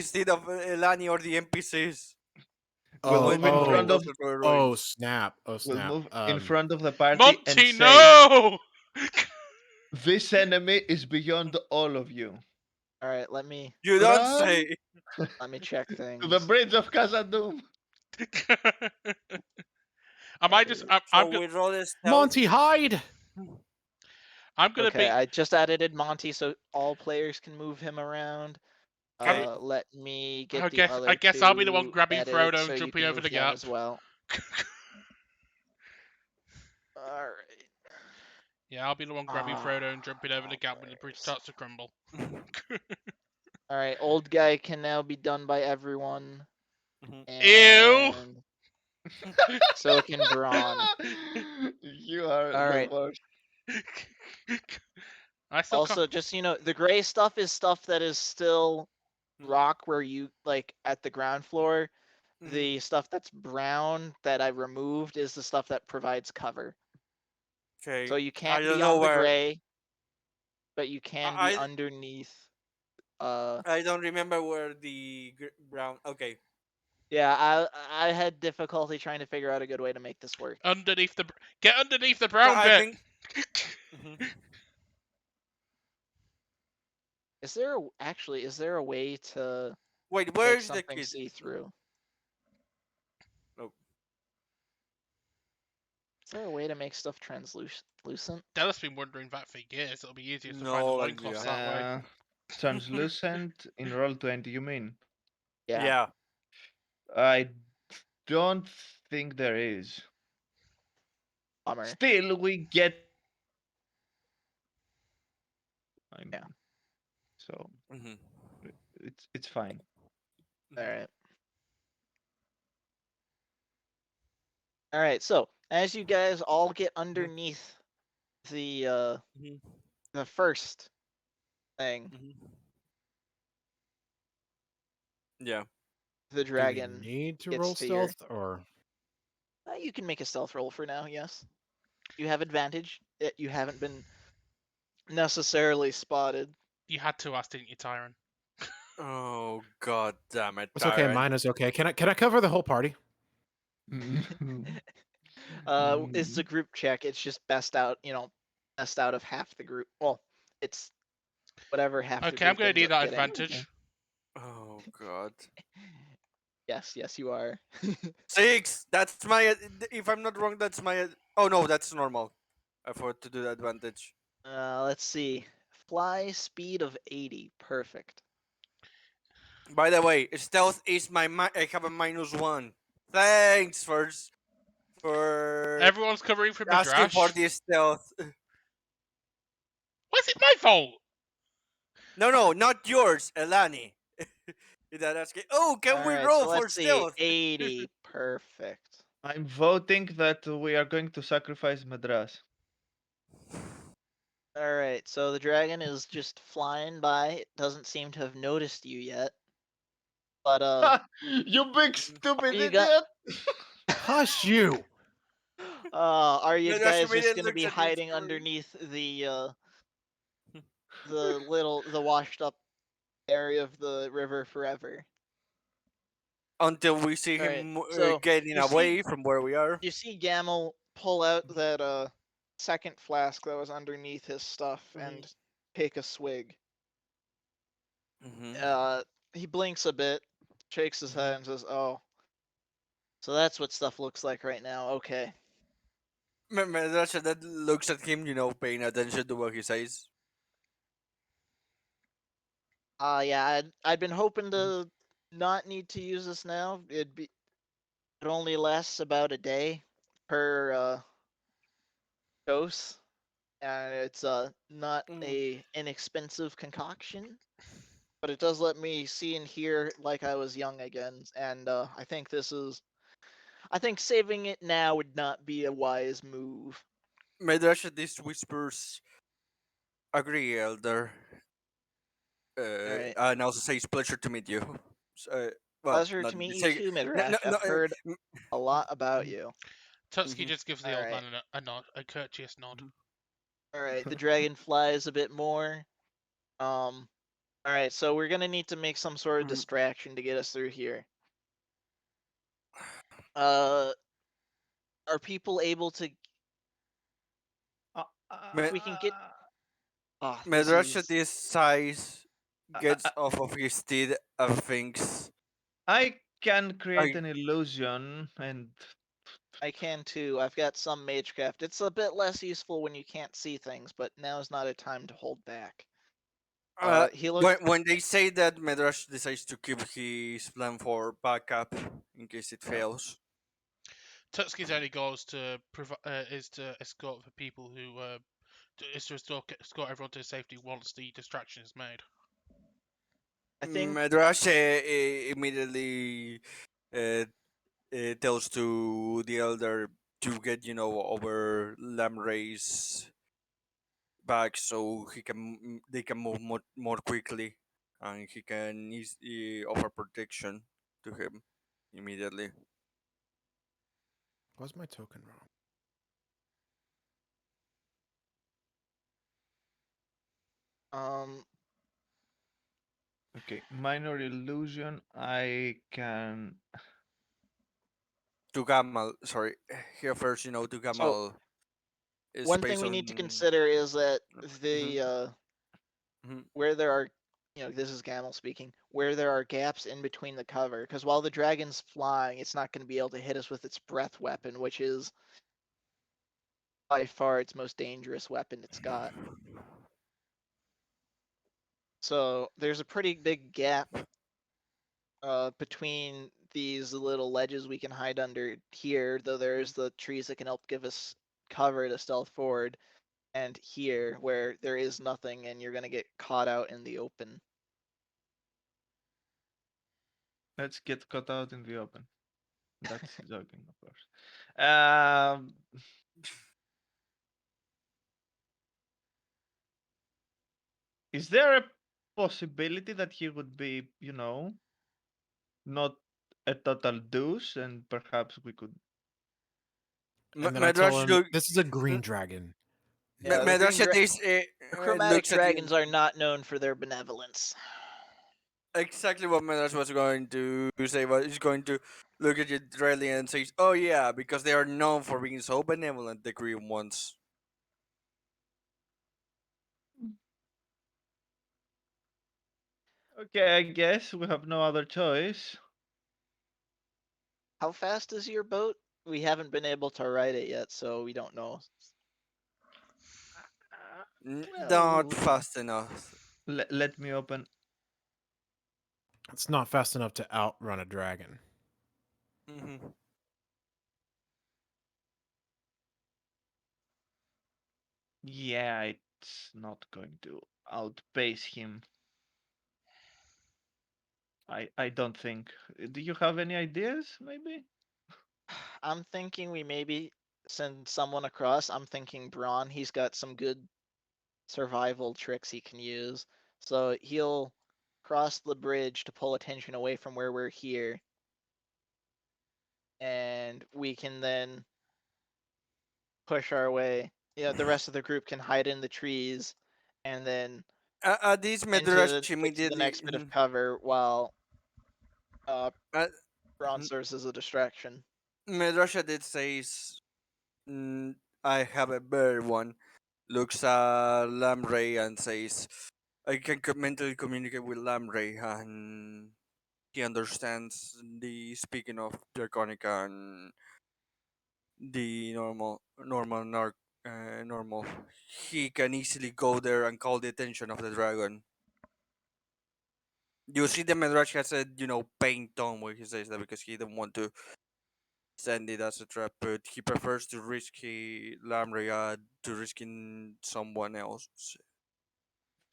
seat of Lani or the NPCs. Will Oh, When move in we get front oh, of. closer to the oh, ruins. snap. Oh, Will snap. move in front of the party and Monty, say, no! "This enemy is beyond all of you. all right, You don't Run say. let me check to the things. bridge of Khazad-dûm." I might just. So we roll a stealth. Monty, hide! I'm gonna Okay, be. I just added Monty so all players can move him around. Okay. Let me get I the guess. I other guess I'll be the one two grabbing edited Frodo so and you jumping can over move the them gap. as well. All right. Yeah, I'll be the one grabbing Frodo and jumping over the gap when the bridge starts to crumble. All right, old guy can now be done by everyone, Ew! and so can Braun. You are All the right. worst. I still Also, can't. just the gray stuff is stuff that is still rock where you like at the ground floor. The stuff that's brown that I removed is the stuff that provides cover. Okay. So you I can't don't be know on the where. gray, but you can be I underneath. I don't remember where the brown. Okay. Yeah, I had difficulty trying to figure out a good way to make this work. Get underneath the No, brown I bit. think. Mhm. Is there a way to Wait, make where's the something kid? see through? No. Is there a way to make stuff translucent? Della's been wondering that for years. It'll be easier to find the No loincloths idea. that way. Translucent in Roll20, you mean? Yeah. Yeah. I don't think there is. Bummer. Still, we get. I mean, Yeah. so Mhm. it's fine. All right. All right. So as you guys all get underneath the Mhm. the first thing, Mhm. Yeah. the Do we dragon need to gets roll to your. stealth or? You can make a stealth roll for now. Yes, you have advantage. You haven't been necessarily spotted. You had to ask, didn't you, Tyron? Oh god damn it, It's okay. Tyron. Mine is okay. Can I cover the whole party? It's a group check. It's just best out. Best out of half the group. Well, it's whatever half the Okay, I'm group gonna ends need up that getting. advantage. Oh god. Yes, you are. 6. That's my. If I'm not wrong, that's my. Oh no, that's normal. I forgot to do the advantage. Let's see. Fly speed of 80. Perfect. By the way, stealth is my. I have a -1. Thanks for Everyone's covering from asking for Madrash. the stealth. Why is it my fault? No, not yours, Elani. That asking. Oh, can All we right, roll so for let's see. stealth? 80. Perfect. I'm voting that we are going to sacrifice Madras. All right, so the dragon is just flying by. It doesn't seem to have noticed you yet. But You big stupid you got- idiot! Hush you! are you Madrash guys just immediately gonna be looks at you. hiding underneath the washed up area of the river forever? Until we see All right, him so getting you see away from where we are. you see Gamel pull out that second flask that was underneath his stuff and take a swig. Mm-hmm. He blinks a bit, shakes his head, and says, "Oh, so that's what stuff looks like right now. Okay." Madrash that looks at him, paying attention to what he says. Yeah, I'd been hoping to not need to use this now. It only lasts about a day per dose, and it's not Mm. a inexpensive concoction, but it does let me see and hear like I was young again. And I think saving it now would not be a wise move. Madrash this whispers, agree, Elder. All right. And also says, pleasure to meet you. Well, Pleasure not to meet you say, too, no, no, Midrash. no, I've heard a lot about you. Tutski just gives the All old right. man a nod, a courteous nod. All right. The dragon flies a bit more. All right. So we're gonna need to make some sort of distraction to get us through here. Uh, are people able to? Ma- We can get. Ah, this Madrash is. this size gets off of his steed and thinks, I can create I, an illusion and I can too. I've got some magecraft. It's a bit less useful when you can't see things, but now is not a time to hold back. He looks. when they say that, Madrash decides to keep his plan for backup in case it fails. Tutski's only goal is to escort the people who is to escort everyone to safety once the distraction is made. I think Madrash immediately uh, tells to the elder to get over Lamray's back so they can move more quickly, and he can offer protection to him immediately. Was my token wrong? um Okay, minor illusion. I can. To Gamal, sorry, here first, to so Gamal is one thing based we need to on. consider is that Mhm, the mhm. where there are, this is Gamel speaking, where there are gaps in between the cover, because while the dragon's flying, it's not going to be able to hit us with its breath weapon, which is by far its most dangerous weapon it's got. So there's a pretty big gap between these little ledges we can hide under here, though there's the trees that can help give us cover to stealth forward, and here where there is nothing and you're going to get caught out in the open. Let's get caught out in the open. That's joking, of course. Um, is there a possibility that he would be, not a total douche, and perhaps we could? And then I tell Madrash him, look. "This is a green dragon." Yeah, the Madrash chromatic looks at dragons you. are not known for their benevolence. Exactly what Madrash was going to say. But he's going to look at you directly and says, "Oh yeah, because they are known for being so benevolent, the green ones." Okay, I guess we have no other choice. How fast is your boat? We haven't been able to ride it yet, so we don't know. Not Well, fast enough. let me open. It's not fast enough to outrun a dragon. Hmm. Yeah, it's not going to outpace him. I don't think. Do you have any ideas, maybe? I'm thinking we maybe send someone across. I'm thinking Braun. He's got some good survival tricks he can use. So he'll cross the bridge to pull attention away from where we're here. And we can then push our way. The rest of the group can hide in the trees and then This into Madrash the immediately. next bit of cover while uh, Uh, Braun serves as a distraction. Madrasha did says, mm, "I have a better one." Looks at Lamray and says, "I can mentally communicate with Lamray, and he understands the speaking of Draconica and the normal. He can easily go there and call the attention of the dragon." You see, the Medrash has a pain tone where he says that because he don't want to send it as a trap, but he prefers to risk Lamria to risking someone else.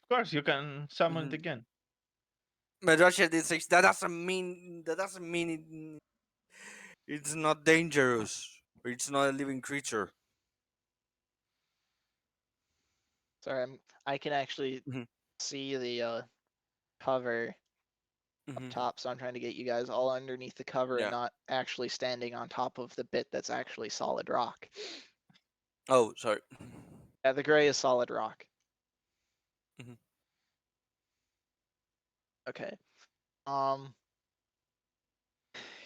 Of course, you can summon it Mm-hmm. again. Medrash did say that doesn't mean it's not dangerous. Or it's not a living creature. Sorry, I can actually Mm-hmm. see the cover up Mm-hmm. top, so I'm trying to get you guys all underneath the cover and Yeah. not actually standing on top of the bit that's actually solid rock. Oh, sorry. Yeah, the gray is solid rock. Mm-hmm. Okay. Um.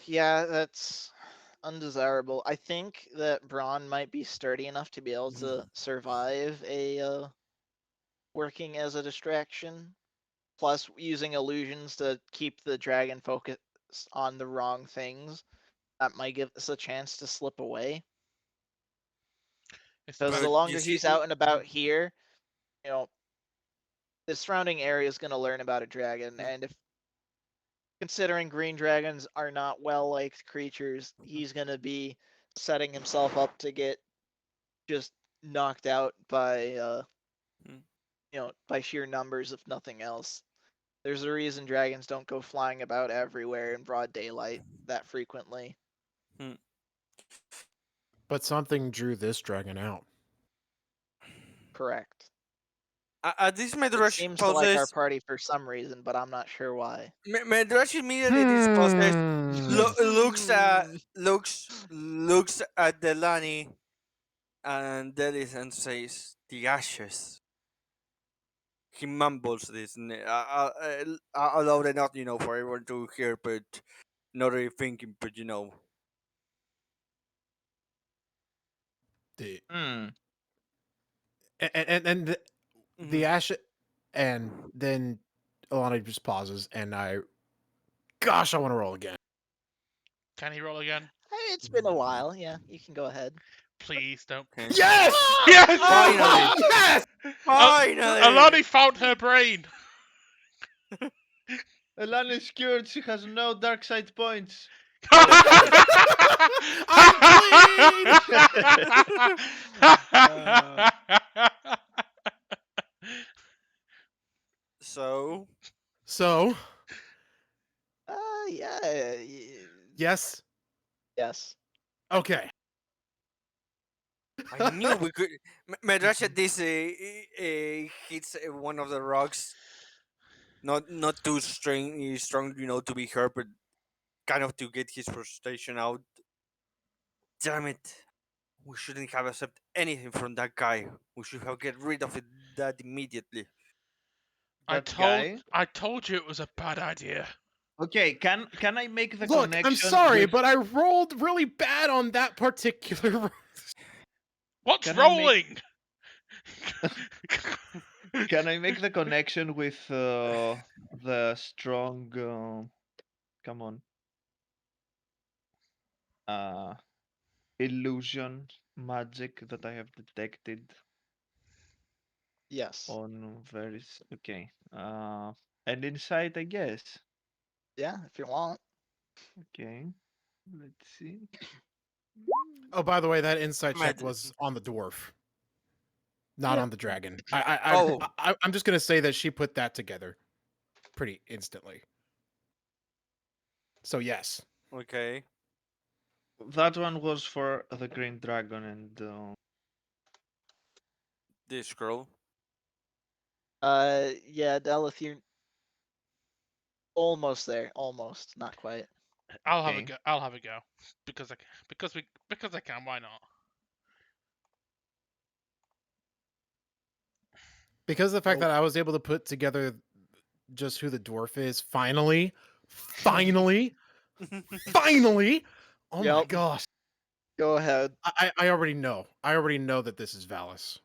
Yeah, that's undesirable. I think that Braun might be sturdy enough to be able Mm-hmm. to survive a working as a distraction. Plus, using illusions to keep the dragon focused on the wrong things. That might give us a chance to slip away. It's Because about the But you longer see, he's out and about here, you know, the surrounding area is going to learn about a dragon. And if considering green dragons are not well liked creatures, he's going to be setting himself up to get just knocked out by Hmm. by sheer numbers, if nothing else. There's a reason dragons don't go flying about everywhere in broad daylight that frequently. Hmm. But something drew this dragon out. Correct. This It Medrash seems to like our poses. party for some reason, but I'm not sure why. Medrash immediately disposes. Looks at Hmm. looks at Delani and Delis and says, "The ashes." He mumbles this aloud enough, for everyone to hear, but not really thinking, but The, Hmm. and the Mhm. ash, and then Alana just pauses, and gosh, I want to roll again. Can he roll again? Hey, it's been a while. Yeah, you can go ahead. Please don't. Okay. Yes! Yes! Finally! Yes! Alani Finally! found her brain. Elana is cured. She has no dark side points. I'm clean! Uh, So, So, Yeah. yes. Yes. Okay. I knew we could. Medrash at this hits one of the rocks. Not too strong, to be hurt, but kind of to get his frustration out. Damn it! We shouldn't have accepted anything from that guy. We should have get rid of that immediately. that guy. I told you it was a bad idea. Okay, can I make the Look, I'm connection sorry, with? but I rolled really bad on that particular. What's Can I make rolling? can I make the connection with the strong? Come on. Uh, illusion magic that I have detected Yes. on okay. And insight, I guess. Yeah, if you want. Okay. Let's see. Oh, by the way, that insight check Med- was on the dwarf, not Yeah. on the dragon. I, oh, I'm just gonna say that she put that together pretty instantly. So yes. okay. That one was for the green dragon and This girl. Yeah, Delith, you're almost there. Almost, not quite. I'll have a okay. go. I'll have a go because I can. Why not? Because of the fact Well, that I was able to put together just who the dwarf is, finally, finally, finally. Oh my Yep. gosh. Go ahead. I already know. I already know that this is Valis.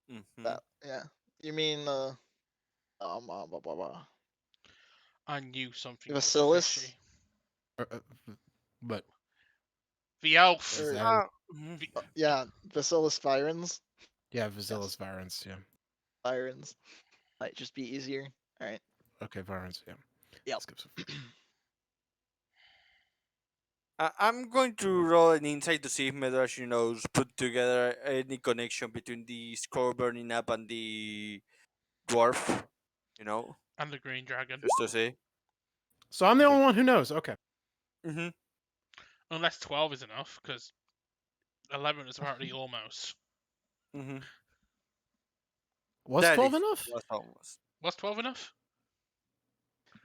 Hmm. Yeah. You mean blah, blah, blah. I knew something was Vasilis? fishy. Uh, uh, But The elf. is Or that V- yeah, Vasilis Virens. yeah, Yes. Vasilis Virens, yeah. Virens. Might just be easier. Alright. Okay, Virens, yeah. Yep. Skip some- I'm going to roll an insight to see if Medrash, put together any connection between the scroll burning up and the dwarf. You know, and the green dragon. just to see. So I'm the Okay. only one who knows. Okay. Mm-hmm. Unless 12 is enough, because 11 is apparently almost. Mm-hmm. Was That 12 is enough? was almost. Was 12 enough?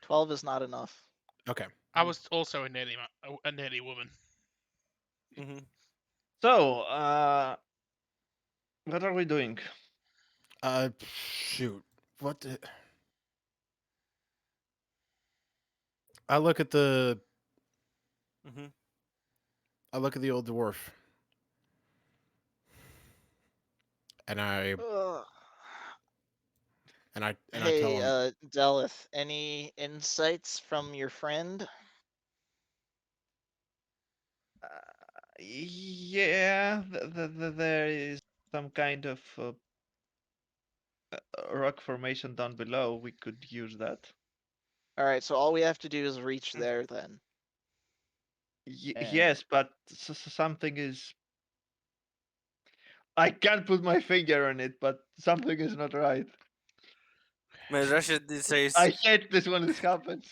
12 is not enough. Okay. I was also a nearly woman. Mm-hmm. so what are we doing? Shoot. What the... I look at the Mm-hmm. old dwarf. And I Ugh. I tell Hey, him, Delith, any insights from your friend? Yeah, there is some kind of rock formation down below. We could use that. Alright, so all we have to do is reach there then. And Yes, but something is I can't put my finger on it, but something is not right. Midrash says, I hate this when this happens.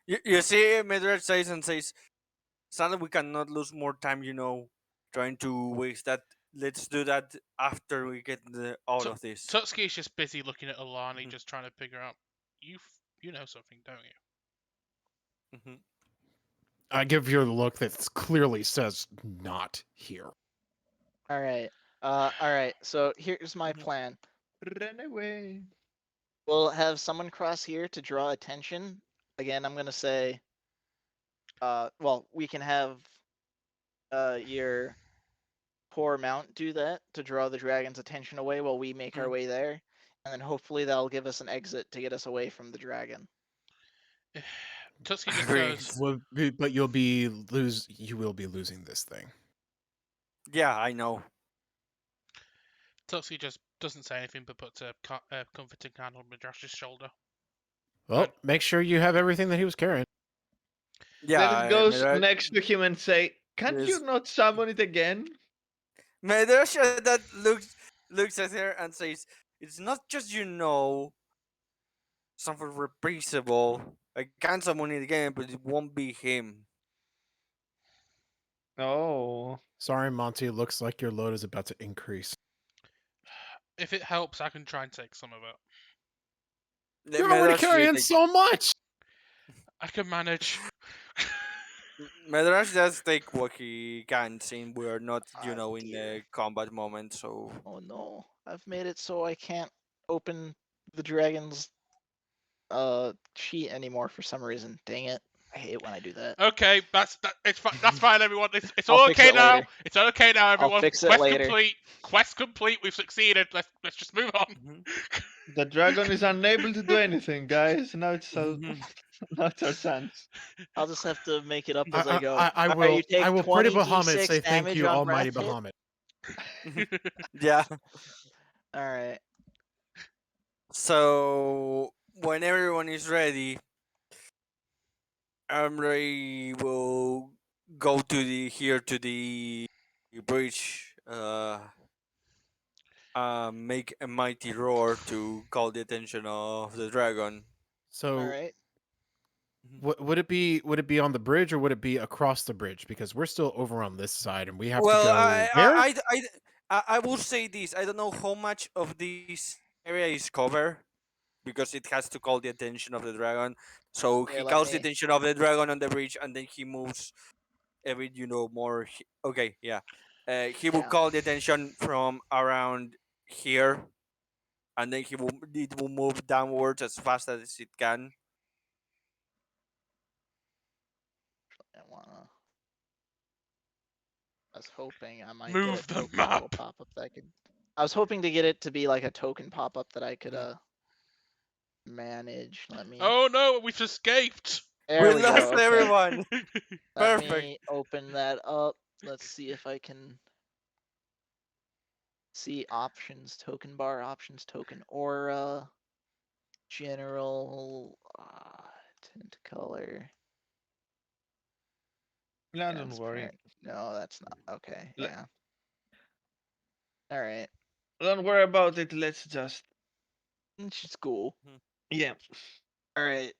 you see, Midrash says and says, sadly, we cannot lose more time, trying to waste that. Let's do that after we get out of this. Tutski is just busy looking at Alani, Mhm. just trying to figure out. You know something, don't you? Mhm. I give you a look that clearly says not here. All right. All right. So here's my Mhm. plan. Run away. We'll have someone cross here to draw attention. Again, I'm gonna say. Well, we can have your poor mount do that to draw the dragon's attention away while we make our Mm. way there, and then hopefully that'll give us an exit to get us away from the dragon. Tutski just Agreed. goes. But you will be losing this thing. Yeah, I know. Tutski just doesn't say anything, but puts a comforting hand on Midrash's shoulder. Well, And- make sure you have everything that he was carrying. Yeah, Then it goes Midrash, next to him and say, "Can't you yes. not summon it again?" Midrash that looks at her and says, "It's not just something replaceable. I can summon it again, but it won't be him." Oh. Sorry, Monty. It looks like your load is about to increase. If it helps, I can try and take some of it. You're already Midrash carrying takes- so much. I can manage. Midrash does take what he can, since we're not, Ah, in dear. the combat moment. So Oh no, I've made it so I can't open the dragon's sheet anymore for some reason. Dang it. I hate when I do that. Okay, it's fine. That's fine, everyone. It's I'll all fix okay it now. later. It's okay now, everyone. fix it Quest later. complete. Quest complete. We've succeeded. Let's just move on. Mhm. The dragon is unable to do anything, guys. Now it's Mhm. now it's our chance. I'll just have to make it up as I go. I Alright, will. you take I will pray to 20 Bahamut. d6 Say thank damage you, on Almighty breath hit. Bahamut. Yeah. Alright. So when everyone is ready, Amray will go to the bridge. Make a mighty roar to call the attention of the dragon. So, Alright. would it be on the bridge or would it be across the bridge? Because we're still over on this side and we have Well, to go where? I will say this. I don't know how much of this area is covered because it has to call the attention of the dragon. So Here, he let calls the me. attention of the dragon on the bridge, and then he moves a bit, more. Okay, yeah. He will Yeah. call the attention from around here, and then it will move downwards as fast as it can. I wanna. I was hoping I might get a Move the token map. little pop up that I could. I was hoping to get it to be like a token pop up that I could manage. Let me. Oh no, we've escaped. There We we go. lost Okay. everyone. Let Perfect. me open that up. Let's see if I can see options, token bar, options, token aura, general, tint color. No, don't worry. Transparent. No, that's not okay. Le- Yeah. All right. Don't worry about it. Let's just It's cool. yeah. All right.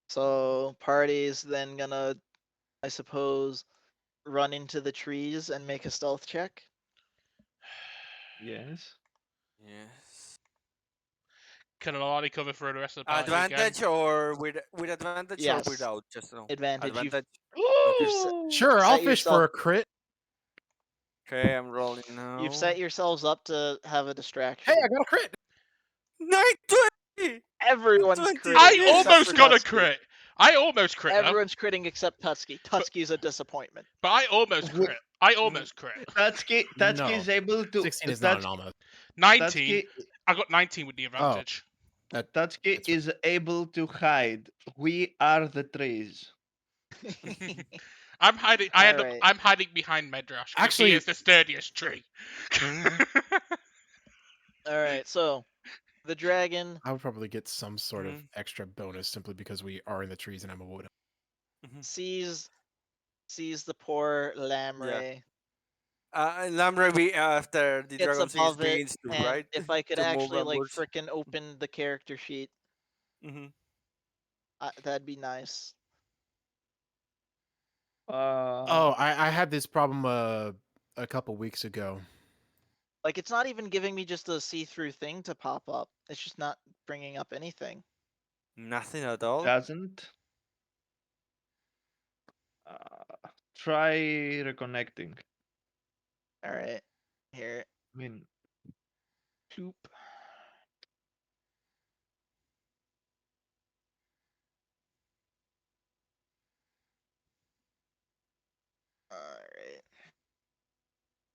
So party's then gonna, I suppose, run into the trees and make a stealth check. Yes. Yes. Can Alani cover for the rest of the party again? Advantage or with advantage or Yes. without? Just know. Advantage. Advantage. You've set, Ooh! Sure, set I'll fish yourself. for a crit. Okay, I'm rolling now. You've set yourselves up to have a distraction. Hey, I got a crit. 920. Everyone's 20. critting. I except almost for got a Tutski. crit. I almost crit, though, Everyone's critting except Tutski. Tutski's a disappointment. but I almost Wh- crit. I almost crit. Tatsuki No. is able to 16 is not an Tatsuki, almost. 19. Tatsuki, I got 19 with the advantage. Tatsuki That's is able to hide. We are the trees. I'm hiding. Alright. I'm hiding behind Medrash. 'Cause he Actually- is the sturdiest tree. Alright, so the dragon I would probably get some sort of Mhm. extra bonus simply because we are in the trees and I'm a wood. sees the poor lamprey. Lamre after the Gets dragon series above it, begins to and right if I could to move actually like onwards. frickin' open the character sheet, Hmm. that'd be nice. Oh, I had this problem a couple weeks ago. Like, it's not even giving me just a see-through thing to pop up. It's just not bringing up anything. Nothing at all. doesn't. Try reconnecting. All right, here, I mean, poop. All right,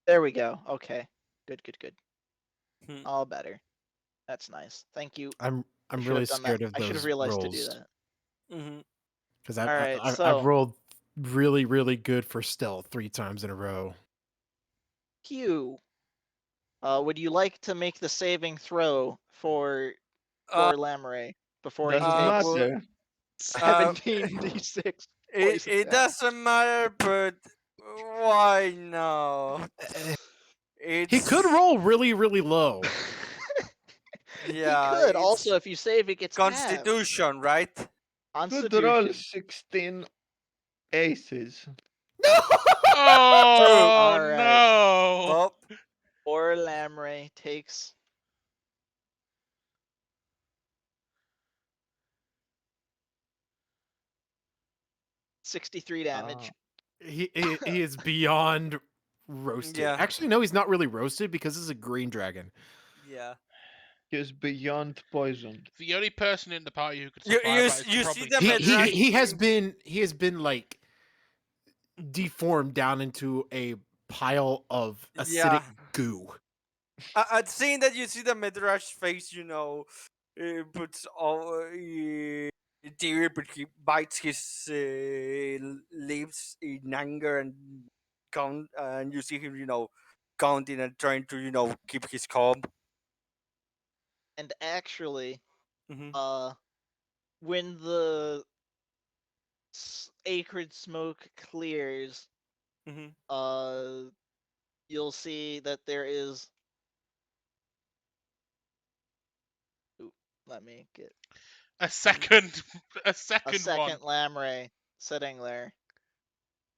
there we go. Okay, good, good, good. Hmm. All better. That's nice. Thank you. I'm I should really have done that. scared of I should have those realized to do rolls that. Hmm. because All right, I've so rolled really really good for stealth 3 times in a row. Q. Would you like to make the saving throw for Uh, Lamray before he doesn't takes well, matter. 17d6 poison it damage? doesn't matter, but why not? Eh, He could It's roll really really low. He yeah, could. Also, it's if you save, it gets halved. Constitution, right? Could roll Constitution. 16 aces. True. Oh All right. no! Well, Or Lamray takes 63 damage. He is beyond roasted. yeah, Actually, no, he's not really roasted because this is a green dragon. yeah. He is beyond poisoned. The only person in the party who could You survive that is you see probably the He Toast. Midrash. he has been like deformed down into a pile of Yeah, acidic goo. I'd seen that you see the Midrash face. Puts all tear, but he bites his lips in anger and count, and you see him, counting and trying to, keep his calm. And actually, Hmm. when the acrid smoke clears, Hmm. you'll see that there is. Ooh, let me get A second, a a second one. second Lamray sitting there.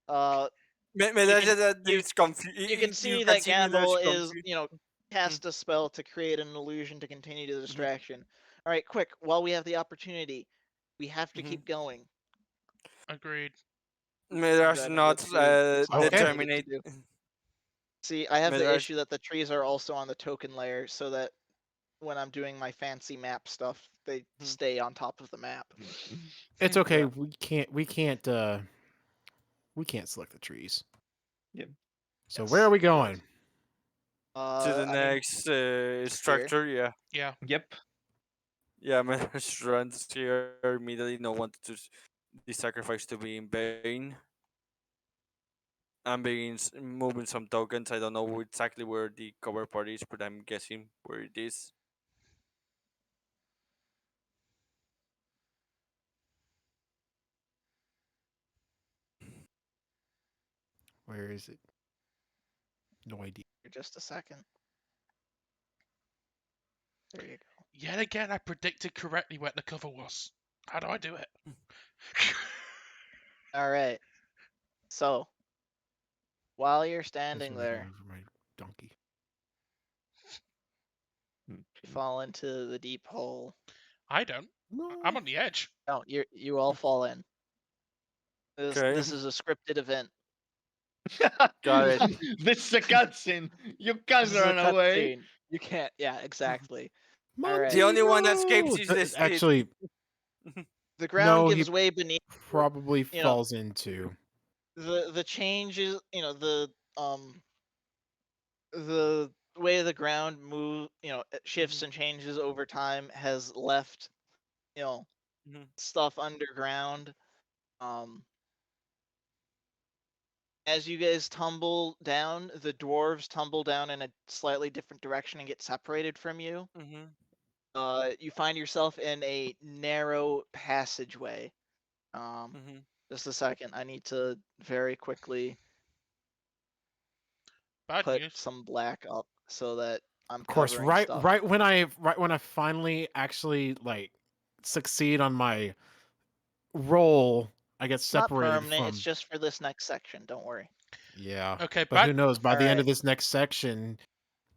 Uh, Midrash can- that you- it's confused. you can see You can that see Midrash Gandalf is, confused. cast a spell to create an illusion to continue the distraction. All right, quick, while we have the opportunity, we have to Mhm. keep going. Agreed. Midrash Good, not it's not what I Okay. needed to determinate. do. See, I have the Midrash. issue that the trees are also on the token layer, so that when I'm doing my fancy map stuff, they Hmm. stay on top of the map. It's okay. Yeah. We can't select the trees. Yep. So Yes, where are we you guys. going? To the I mean, next here. structure, yeah. Yeah. Yep. Yeah, Midrash runs here immediately. No one to the sacrifice to be in vain. I'm moving some tokens. I don't know exactly where the cover party is, but I'm guessing where it is. Where is it? No idea. Just a second. There you go. Yet again, I predicted correctly where the cover was. How do I do it? All right. So while you're That's standing really there, going for my donkey. you fall into the deep hole. I don't. I'm on the edge. No, you all fall in. This Okay. this is a scripted event. Got it. This is a cutscene. You can't This is a run away. cutscene. You can't. Yeah, exactly. Monkey The only one that escapes roll! is the steed. Actually, The ground no. He gives way beneath. probably You know, falls into. the changes. The way the ground move. It shifts and changes over time has left. Mhm. Stuff underground. As you guys tumble down, the dwarves tumble down in a slightly different direction and get separated from you. Mhm. You find yourself in a narrow passageway. Mhm. Just a second. I need to very quickly. Bad put news. some black up so that I'm Of course, covering right stuff. right when I finally actually like succeed on my roll, I get It's not separated permanent. It's from. just for this next section. Don't worry. Yeah, Okay, but who knows? By the end Alright. of this next section,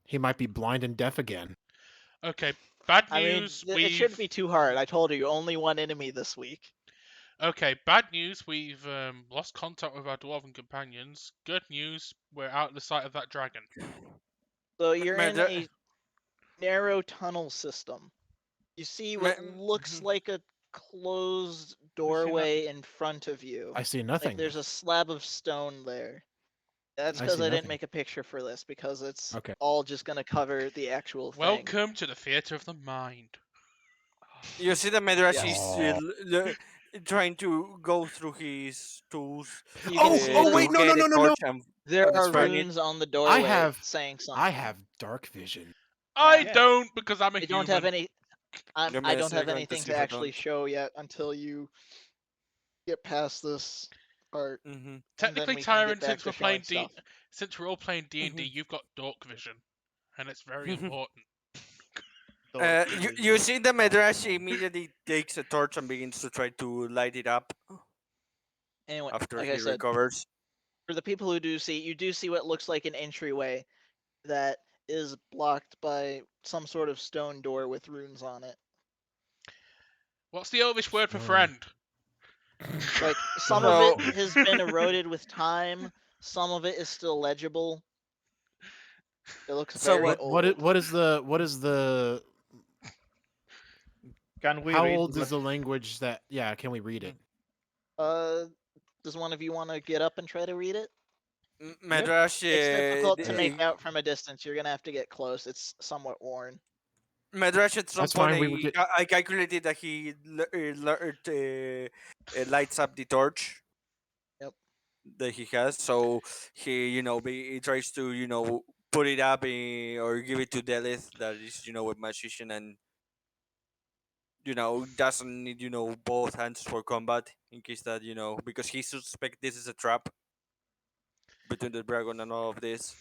he might be blind and deaf again. Okay, bad I mean, news. it shouldn't be too hard. I told you, only one enemy this week. Okay, bad news. We've lost contact with our dwarven companions. Good news. We're out of the sight of that dragon. So you're in Medra- a narrow tunnel system. You see me- what looks mhm. like a closed We see doorway in front of you. I see Like nothing. there's a slab of stone there. That's I because see I didn't nothing. make a picture for this, because it's Okay. all just gonna cover the actual thing. Welcome to the theater of the mind. You see the Medrash is Yes. trying to go through his tools You can Oh, see oh that wait, to no, no, get a no, no, no. torch and there are burn it. runes on the I doorway have saying something. I have dark vision. I Yeah. don't, because I'm a I human. don't have any. Give me I a don't have second to anything see to if I actually don't. show yet until you get past this part, hmm and then Technically, we can get Tyrant, back to showing stuff. since we're all playing D&D, Mhm. you've got dark vision, and it's very important. Dark you vision. see the Medrash immediately takes a torch and begins to try to light it up Anyway, after like I he said, recovers. for the people who do see, you do see what looks like an entryway that is blocked by some sort of stone door with runes on it. What's the Elvish word for Stone. friend? Like, some of it So has been eroded with time, some of it is still legible. It looks so very what? old. What is the Can we how read old is what? the language that? Yeah, can we read it? Uh, does one of you want to get up and try to read it? Medrash, It's difficult to make the- out from a distance. You're gonna have to get close. It's somewhat worn. Medrash at some That's point fine. We would get. I calculated that he lights up the torch Yep. that he has, so he he tries to put it up or give it to Delith, that is a magician, and doesn't need both hands for combat, in case that because he suspect this is a trap between the dragon and all of this.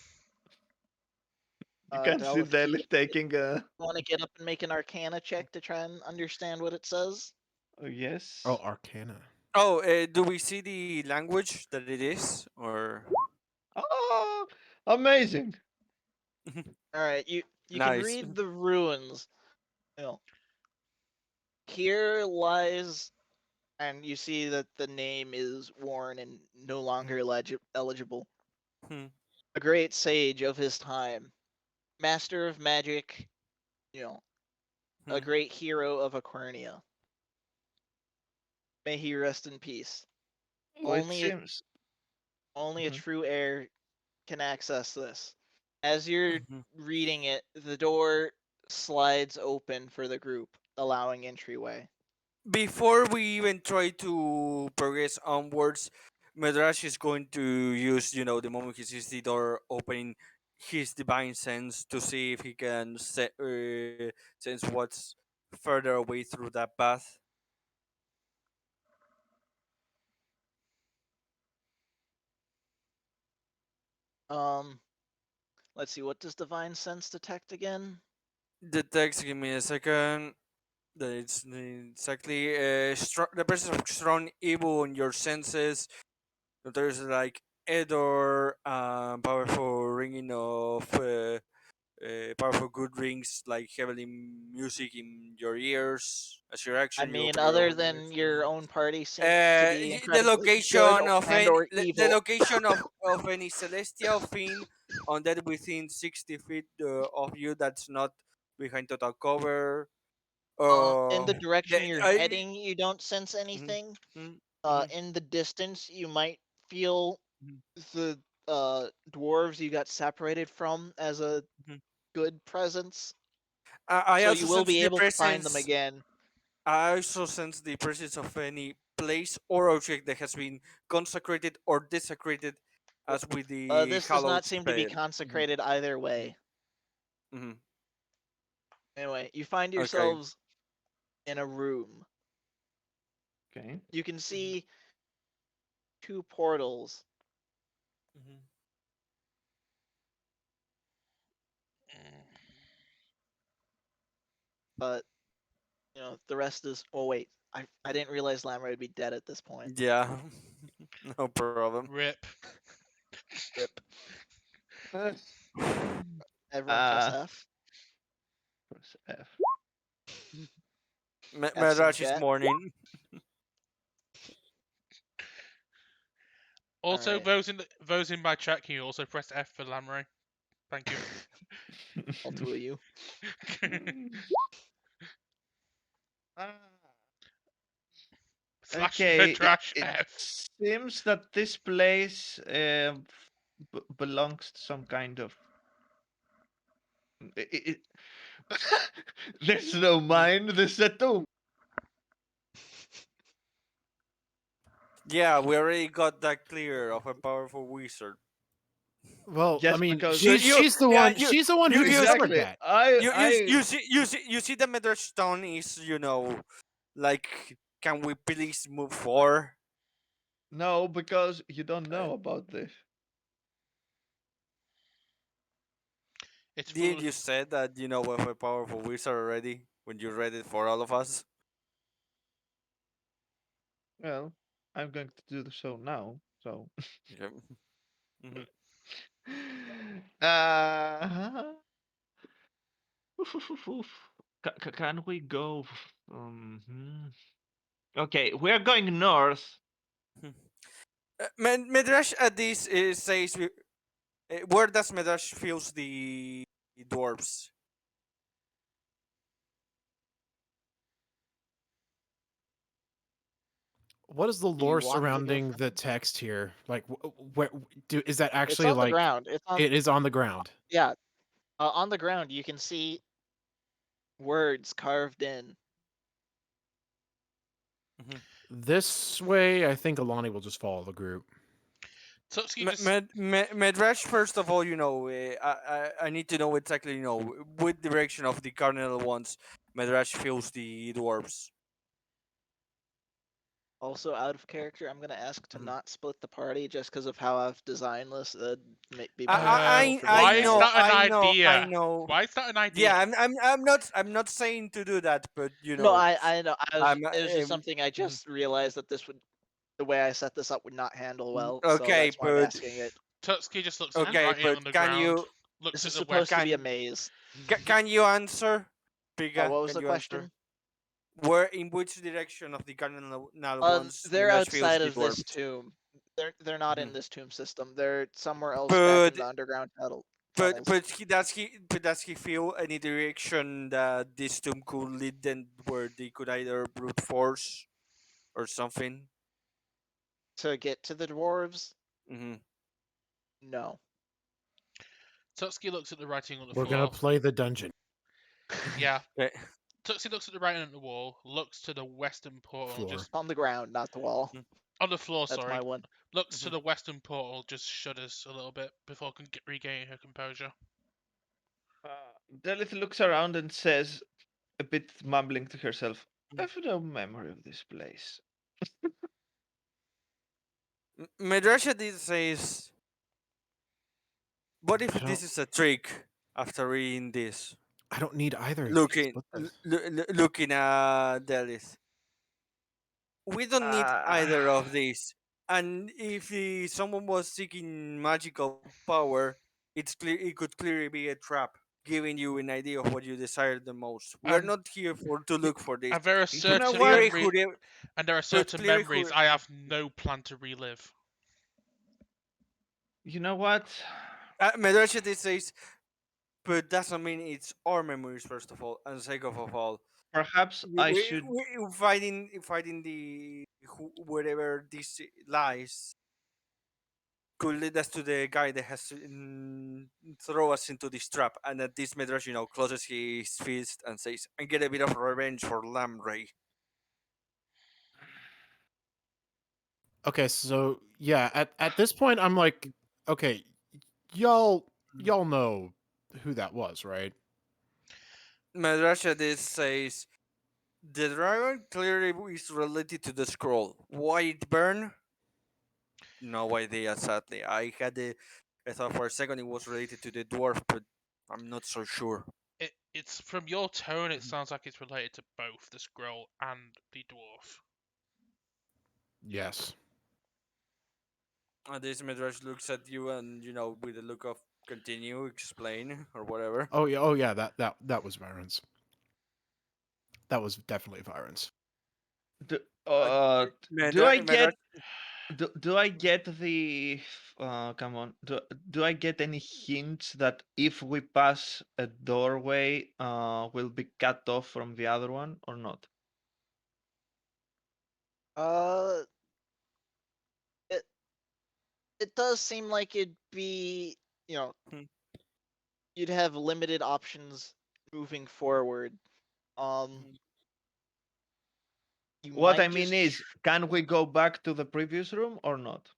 You can see Dalith, do you Delith taking a. want to get up and make an Arcana check to try and understand what it says? Oh, yes. Oh, Arcana. Oh, do we see the language that it is, or Oh, amazing! All right, you can nice? read the runes. You know, here lies, and you see that the name is worn and no longer eligible. Hmm. A great sage of his time, master of magic, you know, a Hmm. great hero of Aquarnia. May he rest in peace. Oh, it Only seems. only a Mhm. true heir can access this. As you're Mhm. reading it, the door slides open for the group, allowing entryway. Before we even try to progress onwards, Medrash is going to use, the moment he sees the door opening, his divine sense to see if he can sense what's further away through that path. Um, let's see, what does divine sense detect again? The text, give me a second. That it's exactly the presence of strong evil in your senses. There's like Edor, powerful ringing of powerful good rings, like heavily music in your ears. As your I action, you mean, open your other own ears. than your own party seems to be The incredibly good location of and or the evil. location of any celestial thing on that within 60 feet of you, that's not behind total cover. In the The, direction you're I, heading, you don't sense mhm, anything. mhm, mhm, In the distance, you might feel mhm, the dwarves you got separated from as a mhm. good presence, I so also you will sense be the able to find them presence. again. I also sense the presence of any place or object that has been consecrated or desecrated, as with the This does hallowed not seem to be spell. Mhm, consecrated either mhm, way. mhm. Anyway, you find Okay. yourselves in a room. Okay. You can Mhm, see two portals. mhm. but the rest is. Oh wait, I didn't realize Lamray would be dead at this point. Yeah, no problem. Rip. Rip. Uh, Everyone press uh, F. press F. F's in Medrash is chat. mourning. Also, Alright. those in my chat, can you also press F for Lamray? Thank you. All two of you. Ah, Slash okay, Medrash it F. seems that this place belongs to some kind of. It, there's no mine. There's a tomb. Yeah, we already got that clear of a powerful wizard. Well, I Just mean, because she's the yeah, one. She's the one who discovered exactly. that. You see the Medrash stone is like, can we please move forward? No, because you don't know about this. It's full. Did you said that you know of a powerful wizard already when you read it for all of us? Well, I'm going to do so now. So. Okay. Mhm. uh, can we go? Okay, we're going north. Medrash at this says where does Medrash feels the dwarves? What is the Do you lore want to go surrounding the first? text here? Like, where is that It's actually on the like? ground. It's on. It is on the ground. Yeah, on the ground. You can see words carved in. Mhm. This way, I think Alani will just follow the group. Tutsuki just. Medrash, first of all, I need to know exactly, what direction of the cardinal wants Medrash feels the dwarves. Also, out of character, I'm gonna ask to Mhm. not split the party just because of how I've designed this. It'd be more I, difficult for me I, to I Why is manage. know, that an I know, I idea? know. Why is that an idea? Yeah, I'm not saying to do that, but No, I know. I'm It was just um, something I mhm. just realized that the way I set this up would not handle well. So Okay, that's why I'm but asking it. Tutsuki just looks at the okay, writing but on the can ground, you looks This at is the supposed to west. be a can maze. can you answer, Piga? What was Can the you answer? question? Where in which direction of the cardinal wants They're Medrash feels outside the of this dwarves? tomb. They're not in Mhm. this tomb system. They're somewhere else back in But the underground but tunnels. but does he feel any direction that this tomb could lead them where they could either brute force or something? To get to the dwarves, Hmm. no. Tutsuki looks at the writing on the We're gonna floor. play the dungeon Yeah. Okay. Tutsuki looks at the writing on the wall, looks to the western portal, floor. just On the ground, not the wall. on the floor. That's Sorry. my one. Looks to Mhm. the western portal, just shudders a little bit before regaining her composure. Delith looks around and says, a bit mumbling to herself, Mm. "I've no memory of this place." Medrasha did says, "What I if don't. this is a trick?" After reading this, I don't need either. looking Split this. looking at Delis, we don't need either of Ah, these. And if someone was seeking magical power, it could clearly be a trap, giving you an idea of what you desire the most. We are And not here to look for this. and there are you know But certain what? clearly, memories. And there are but certain clearly, memories I have no plan to relive. You know what? Medrasha did says, but doesn't mean it's our memories first of all, and second of all, Perhaps I should. we fighting the wherever this lies could lead us to the guy that has throw us into this trap. And at this Medrash, closes his fist and says, "And get a bit of revenge for Lamray." Okay, so yeah, at this point, I'm like, okay, y'all know who that was, right? Medrash at this says, "The dragon clearly is related to the scroll. Why it burn? No idea, sadly. I thought for a second it was related to the dwarf, but I'm not so sure." It's from your tone. It sounds like it's related to both the scroll and the dwarf. Yes. This Midrash looks at you and, with a look of continue, explain, or whatever. Oh yeah. Oh yeah. That was Virens. That was definitely Virens. Do, Uh, uh, do I Midrash, get do I get the come on, do I get any hints that if we pass a doorway we'll be cut off from the other one or not? Uh, it it does seem like it'd be, you know, Hmm. you'd have limited options moving forward. Um, Hmm. you What I might mean just is, can we go back to the previous room or not?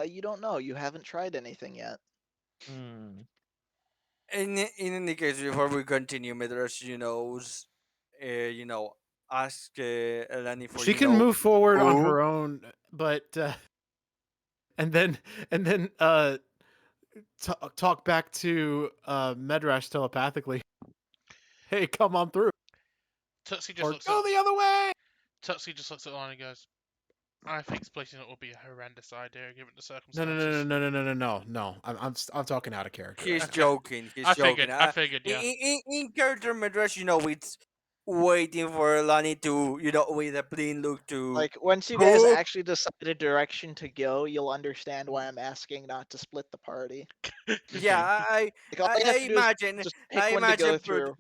you don't know. You haven't tried anything yet. Hmm. in any case, before we continue, Midrash, ask Eleni for, She can move forward on who? her own, but and then and then talk back to Medrash telepathically. Hey, come on through, Tutsi just or looks go at the other way. Tutsi just looks at Lana and goes, "I think splitting it would be a horrendous idea given the No, no, no, circumstances." no, no, no, no, no, no. I'm talking out of character right He's now. Okay, joking. He's I joking. figured. I figured. Yeah. In character, Midrash, it's waiting for Eleni to, with a plain look to Like once you guys who? actually decide a direction to go, you'll understand why I'm asking not to split the party. Yeah, Okay. Like all you have to do is just pick I one to go imagine, put, through.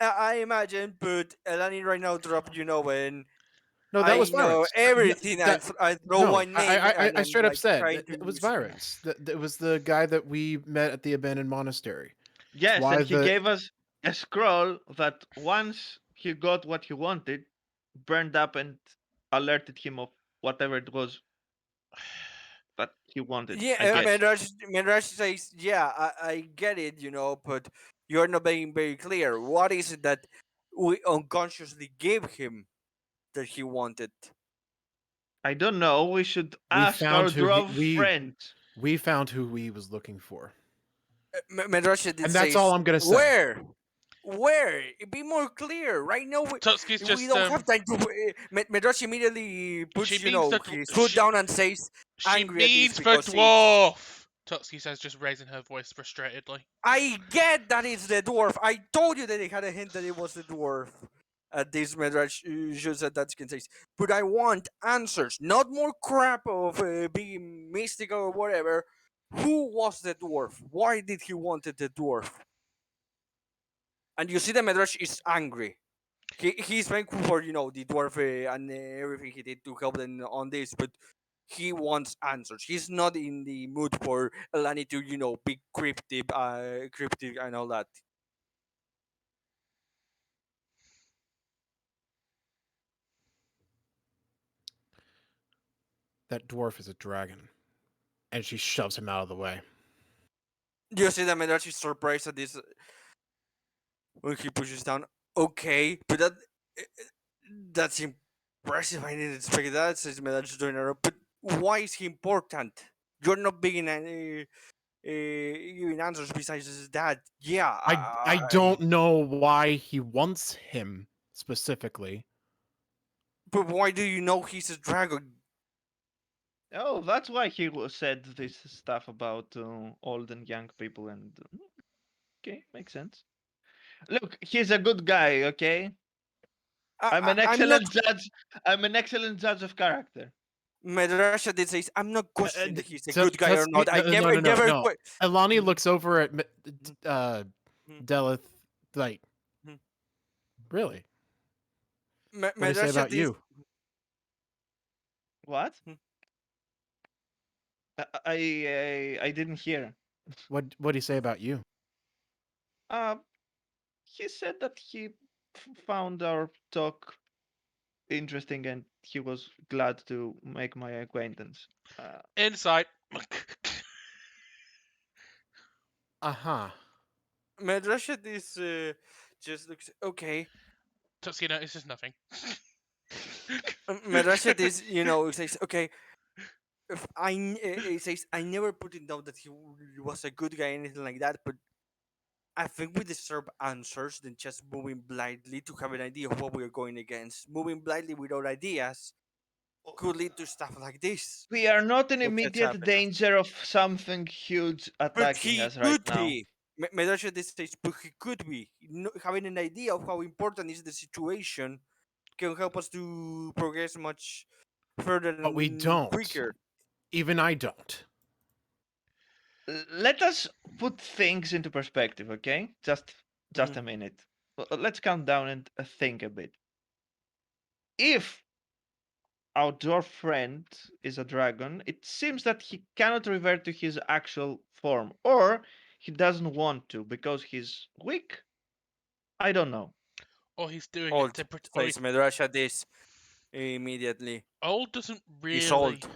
I imagine, put Eleni right now drop, and No, that was I know Virens. everything. I throw No, one name and I I'm straight up like said trying to it was use. Virens. It was the guy that we met at the abandoned monastery. It's Yes, and why he the gave us a scroll that once he got what he wanted, burned up and alerted him of whatever it was that he wanted, Yeah, I guess. Midrash says, yeah, I get it, but you're not being very clear. What is it that we unconsciously gave him that he wanted? I don't know. We should we ask our found who he, dwarf friends. we found who he was looking for, Midrash did and that's all says, I'm gonna say. where? Where? Be more clear. Right now, Tutski's we just don't have time to. Midrash immediately She puts, means the his foot down and says, she angry at this means the because it's. dwarf. Tutski says, just raising her voice frustratedly. I get that it's the dwarf. I told you that it had a hint that it was the dwarf. At this Midrash shows that can say, but I want answers, not more crap of being mystical or whatever. Who was the dwarf? Why did he wanted the dwarf? And you see the Midrash is angry. He's thankful for the dwarf and everything he did to help them on this, but he wants answers. He's not in the mood for Elani to be cryptic and all that. That dwarf is a dragon, and she shoves him out of the way. You see that Midrash is surprised at this when he pushes down. Okay, but that's impressive. I didn't expect that. Says Midrash doing it, but why is he important? You're not being giving answers besides that. Yeah, I don't know why he wants him specifically. but why do you know he's a dragon? Oh, that's why he said this stuff about old and young people. And okay, makes sense. Look, he's a good guy. Okay, I'm an I'm not. excellent judge. I'm an excellent judge of character. Madrasha did say, I'm not questioning that he's a good guy or Tutsky, not. I no, never, no, I no, never. no. Elani looks over at Hmm. Delith, like, Hmm. really? What do you say Madrasha about did. you? What? Hmm. I didn't hear. What do you say about you? Uh, he said that he found our talk interesting and he was glad to make my acquaintance. Insight. Uh-huh. Madrasha is just looks okay. Tutski notices nothing. Madrasha is, says, okay. If it says, I never put it down that he was a good guy, anything like that, but I think we deserve answers than just moving blindly to have an idea of what we're going against. Moving blindly without ideas could lead to stuff like this. We are not in What just immediate happened? danger of something huge But attacking he us right could now. be. Medrash at this stage, but he could be. Having an idea of how important is the situation can help us to progress much further But we and don't. quicker. Even I don't. Let us put things into perspective, okay? Just a minute. Let's calm down and think a bit. If our dwarf friend is a dragon, it seems that he cannot revert to his actual form, or he doesn't want to because he's weak. I don't know. Or he's doing it Old, to says Medrash at this immediately. Old doesn't He's really. old.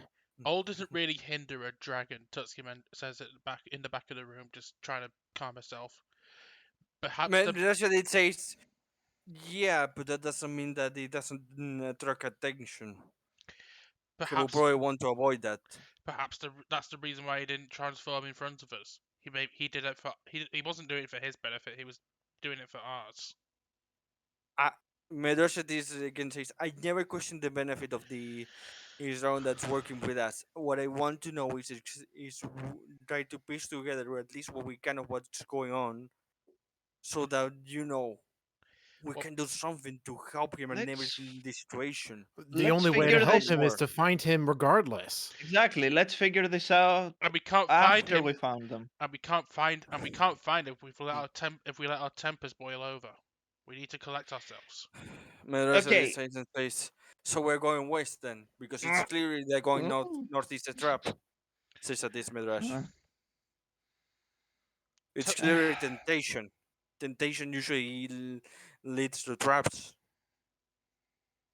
Old doesn't really hinder a dragon. Tutsuki says it in the back of the room, just trying to calm herself. Perhaps the Medrash at it says, yeah, but that doesn't mean that it doesn't attract attention. He will perhaps probably want to avoid that. that's the reason why he didn't transform in front of us. He did it for he wasn't doing it for his benefit. He was doing it for ours. Medrash at this again says, I never questioned the benefit of the Israel that's working with us. What I want to know is try to piece together, or at least what we can of what's going on, so that we Well, can do something to help him and Let's everything in this situation. The let's only way to figure help this him is more. to find him regardless. exactly. Let's figure this out and we can't find after him. we found them. And we can't find if we let our tempers boil over. We need to collect ourselves. Medrash at Okay. this says in place. So we're going west then, because it's clearly they're going northeast a trap. Says at this Medrash. Uh, It's T- clearly temptation. Temptation usually leads to traps.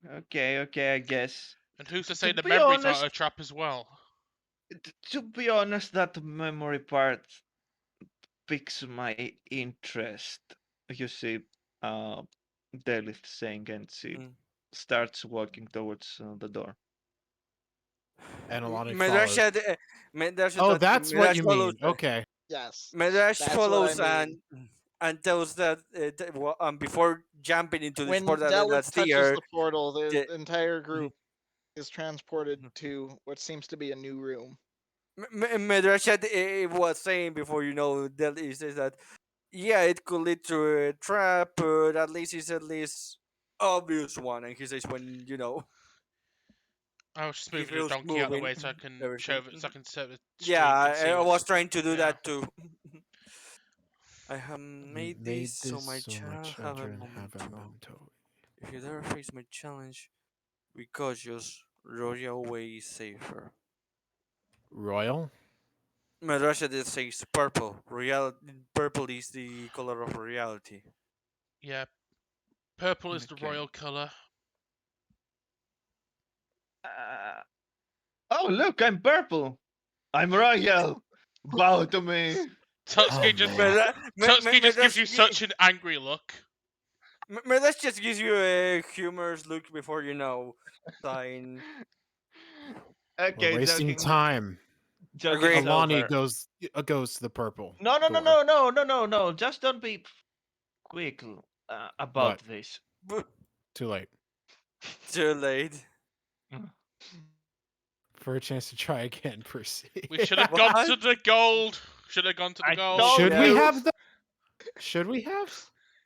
okay, I guess. And who's to To say the be memories honest- aren't a trap as well? To be honest, that memory part piques my interest. You see, Delith saying, and she Mm. starts walking towards the door. And Alani Medrash follows. had, Medrash Oh, that- that's what Medrash you follows, mean. Okay. Yes. Medrash That's follows what I mean. and tells that before jumping into this When portal Delith that's touches there. the portal, the the- entire group is transported to what seems to be a new room. Medrash was saying before that he says that yeah, it could lead to a trap, but at least it's at least obvious one, and he says when I was just he moving the feels donkey out of the moving way so I can everything. set the Yeah, stream and see I was what's. trying to do yeah. that too. I have made this so my child have a memento. If you ever face my challenge, be cautious. Royal way is safer. Royal? Madrasha did says purple. Purple is the color of reality. Yeah, purple is the Okay. royal color. Oh, look, I'm purple. I'm royal. Bow to me. Tutsuki Oh, just man. Tutsuki just gives you Madrash such an angry look. Madrash just gives you a humorous look before sign. Okay, We're wasting joking. time. Joking Agreed. Alani over. goes to the purple. No. door. Just don't be quick about What? this. Too late. Too late. For a chance to try again, proceed. We should have gone to What? the gold. Should have gone to the I gold. told Should we you. have the? Should we have?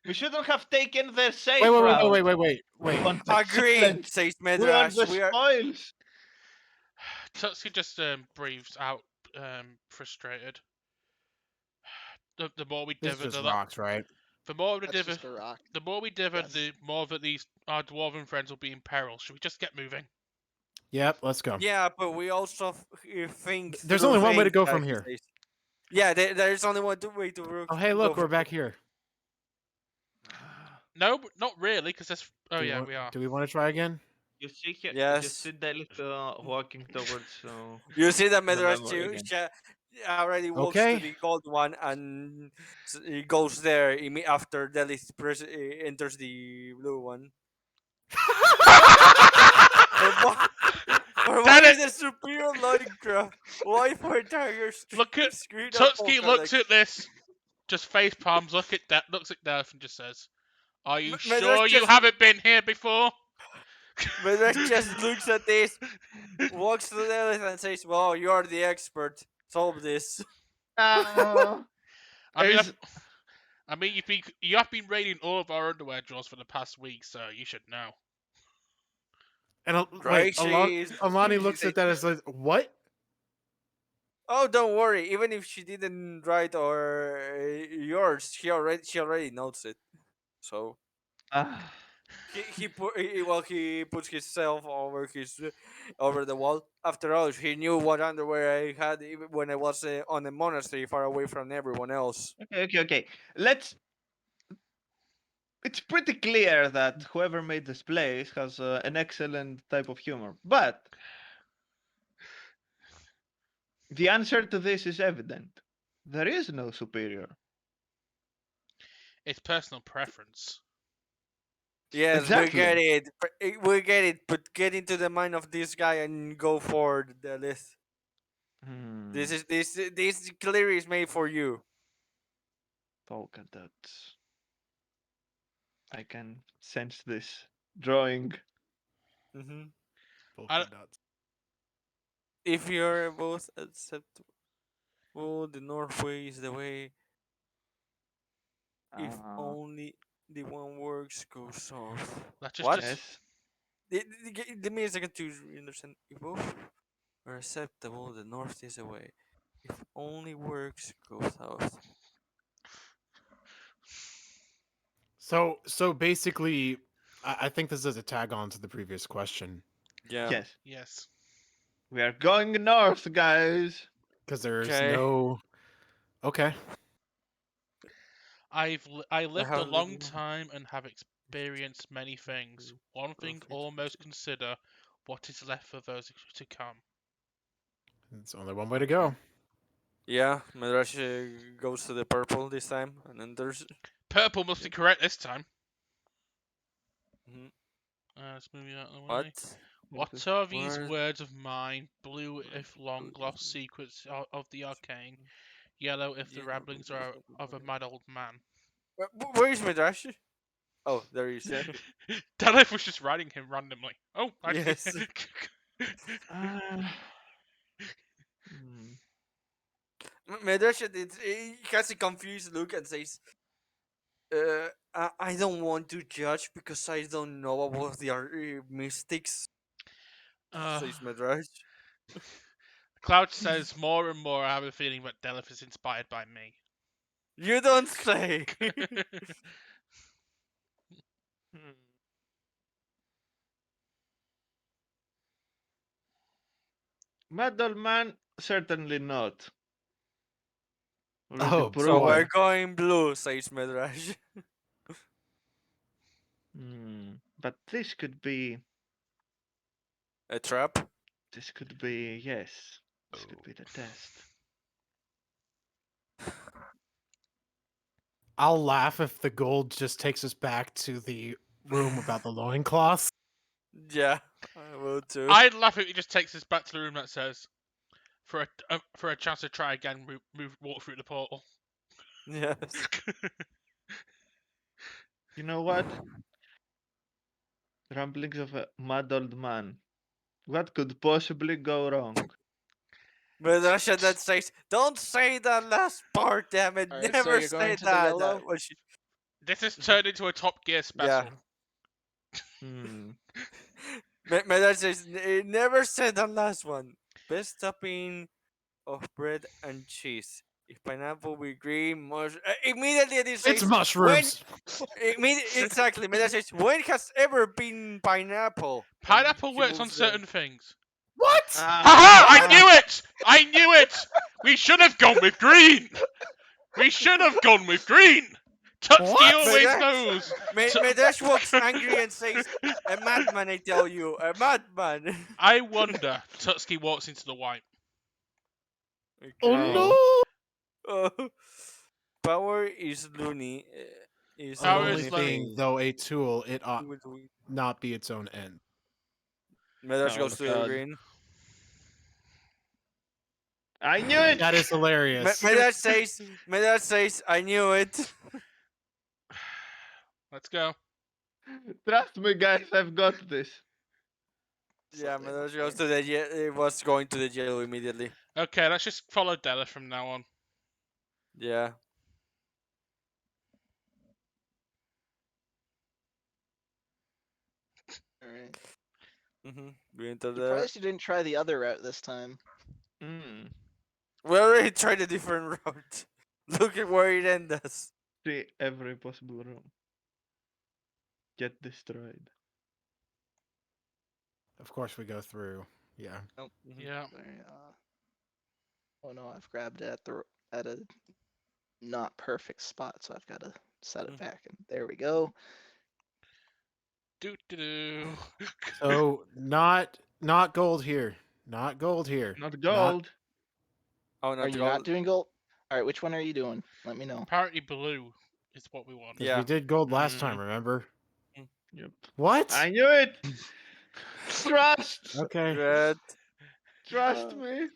We shouldn't have taken the safe Wait, route. wait. We want the Agreed, challenge. says We want Madrash. the We are spoils. Tutsuki just breathes out, frustrated. The more we This is divot, just the rocks, right? more we That's divot, just a rock. the more we divot, Yes. the more that our dwarven friends will be in peril. Should we just get moving? Yep. Let's go. yeah, but we also think There's through only one way to things go that from he here. says. Yeah, there's only one way to Oh, hey, go look, we're from back here. No, not really, because there's. Oh Do we yeah, want- we are. Do we want to try again? You see here. You Yes. see Delith walking towards. You see that The Madrash memory again. already walks Okay. to the gold one and he goes there after Delith enters the blue one. For what Damn is a superior Minecraft? Why for tigers? Look at screen Tutsuki looks at this. just face palms, looks at Delph and just says, "Are you Medrash sure you just haven't been here before?" Medrash just looks at this, walks to the left, and says, "Well, you are the expert. Solve this." Uh, I mean, is you have been raiding all of our underwear drawers for the past week, so you should know. And Right? She is. Alani She looks says, at that as like, what? "Oh, don't worry. Even if she didn't write or yours, she already knows it. So uh, he puts himself over the wall. After all, he knew what underwear I had even when I was on a monastery far away from everyone else." okay. Let's. It's pretty clear that whoever made this place has an excellent type of humor, but the answer to this is evident. There is no superior. It's personal preference. Yes, we Exactly. get it. We get it. But get into the mind of this guy and go for the list. Hmm. This clearly is made for you. Polka dots. I can sense this drawing. Hmm Polka dots. If you're both acceptable, the north way is the way. If Uh, only the one works, go south. Let's What? just yes. Give me a second to understand. If both are acceptable, the north is the way. If only works, go south. So basically, I think this is a tag on to the previous question Yeah. Yes. yes. We are going north, guys. because there's Okay. no. Okay. I I lived a have the long time and have experienced many things. One thing almost consider what is left for those to come. It's only one way to go. Yeah, Medrash goes to the purple this time and enters. Purple must be correct this time. Mhm. Let's move it out of the way. What? What are these Word. words of mine? Blue if long lost secrets of the arcane. Yellow if the ramblings are of a mad old man. Where is Medrash? Oh, there he is. Delif was just writing him randomly. Oh, I see. Yes. Uh, hmm. Medrash he has a confused look and says, I don't want to judge because I don't know about the mystics," uh, says Medrash. Cloud says more and more I have a feeling that Delif is inspired by me. You don't say. Hmm. Mad old man, certainly not. Already Oh So we're boy. proven. going blue, says Medrash. But this could be. A trap? This could be. Yes. This could be the test. I'll laugh if the gold just takes us back to the room about the loincloths. Yeah, I will too. I'd laugh if it just takes us back to the room that says, for a chance to try again, walk through the portal. Yes. You know what? Ramblings of a mad old man. What could possibly go wrong? Medrash that says, "Don't say that last part, damn it! All right, so Never you're say going to the that." yellow. Was she... This has turned into a Top Gear Yeah. special. Hmm. Medrash says, "Never say that last one. Best topping of bread and cheese. If pineapple with green mush." Immediately it It's says, "When?" mushrooms. Exactly. Medrash says, "When has ever been pineapple?" And Pineapple he works on moves the... certain things. What? Haha! I Ah. knew it! I knew it! We should have gone with green! We should have gone with green! Tutski What? always knows! Medrash walks angry and says, "A madman, I tell you, a madman." I wonder. Tutski walks into the white. Oh Okay. no! Oh. Power is loony. Is The Power only is only loony. thing, thing. though, a tool, it ought With we- not be its own end. Medrash Oh goes to the god. green. I knew it. That is hilarious. Medard says, I knew it. Let's go. Trust me, guys. I've got this. Yeah, Something Medard like goes that. to it was going to the jail immediately. Okay, let's just follow Della from now on. Yeah. All right. We enter the. Surprised you didn't try the other route this time. Mm. We already tried a different route. Look at where it ends us. See every possible room. Get destroyed. Of course, we go through. Yeah. Nope. Yeah. Sorry, oh no, I've grabbed it at a not perfect spot, so I've got to set it back. And there we go. Do do do. So not gold here. Not gold here. Not gold. Oh, Are not you gold. not doing gold? All right, which one are you doing? Let me know. Apparently blue is what we want. 'Cause Yeah. we did gold last time. Remember? Yep. What? I knew it. Trust. Okay. Red. Trust me.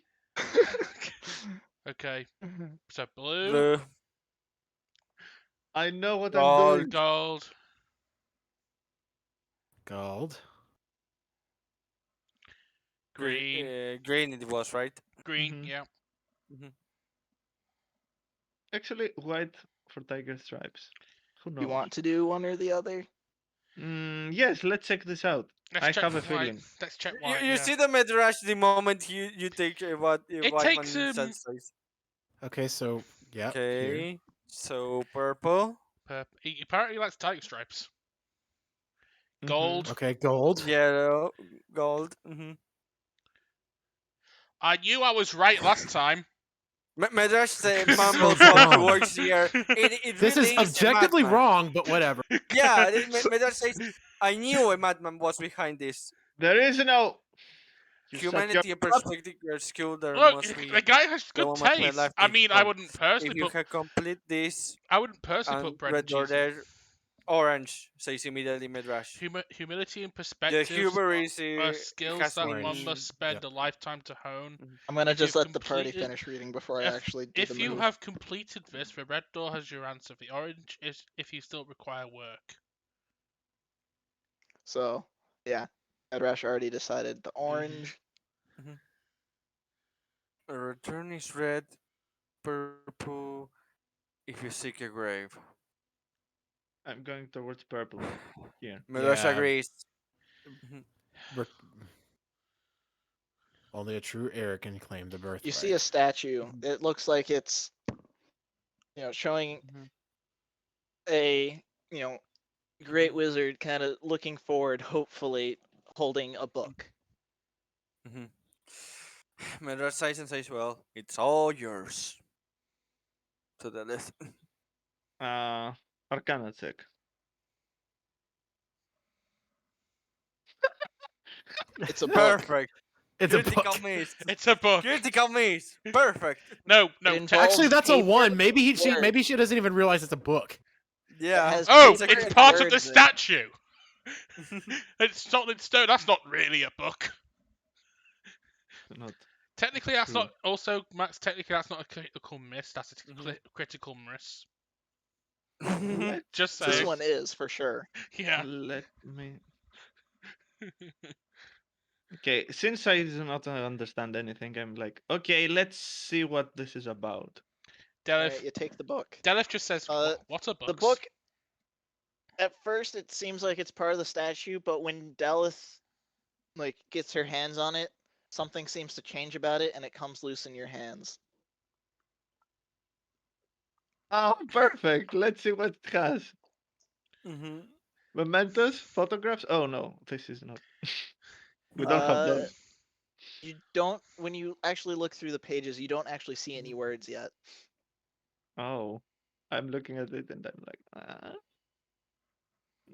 Okay, so blue, Blue. I know what Gold. I'm doing. gold, Gold. green, Green it was, right? green. Mhm. Yeah. Actually, white for tiger stripes. Who knows? You want to do one or the other? Yes, let's check this out. Let's I check have a white. feeling. Let's check You, white. you Yeah. see the Medrash the moment you take what It white takes, man says. Okay, so yeah. Here. Okay. So purple. He apparently likes tiger stripes. Mhm. Gold. Okay, gold. Yellow. Gold. I knew I was right last time. Medrash So mumbles some dumb. words here. It This really is is a objectively madman. wrong, but whatever. Yeah, Medrash says, I knew a madman was behind this. There is no. You shut your Humanity and perspective your skill there Look, must be the guy has the good moment my taste. life I is mean, I gone. wouldn't If personally you put. can complete this I wouldn't personally and put bread red and door cheese. in. there, orange, says immediately Medrash. Humility and The perspective hubris are skills has that Orange. one been. must spend Yep. a lifetime to hone. I'm gonna If just you've let the party completed- finish reading before I if- actually do the If you move. have completed this, the red door has your answer. The orange is if you still require work. So, yeah, Edrash already decided the orange. A return is red, purple. If you seek a grave. I'm going towards purple. Here. Medrash Yeah. agrees. We're- Only a true heir can claim the birthright. You see a statue. It looks like it's, showing a, great wizard kind of looking forward, hopefully holding a book. Medrash sighs and says, well, it's all yours. To the list. Arcana check. It's a book. Perfect. It's a Critical book. miss. It's a book. Critical miss. Perfect. No. It involves Actually, that's a paper one. and Maybe words. maybe she doesn't even realize it's a book. Yeah. has Oh, paper it's and part of the words in it. statue. It's not in stone. That's not really a book. Not. Technically, that's True. not. Also, Max. Technically, that's not a critical miss. That's a critical miss. Let, Just This saying. one is for sure. Yeah. let me. Okay, since I do not understand anything, I'm like, okay, let's see what this is about. Delif. Alright, you take the book. Delif just says, Uh, "What are books?" The book. At first, it seems like it's part of the statue, but when Dalith gets her hands on it, something seems to change about it, and it comes loose in your hands. Oh, perfect. Let's see what it has. Mhm. Mementos, photographs. Oh no, this is not. We don't have those. You don't. When you actually look through the pages, you don't actually see any words yet. Oh, I'm looking at it and I'm like, ah.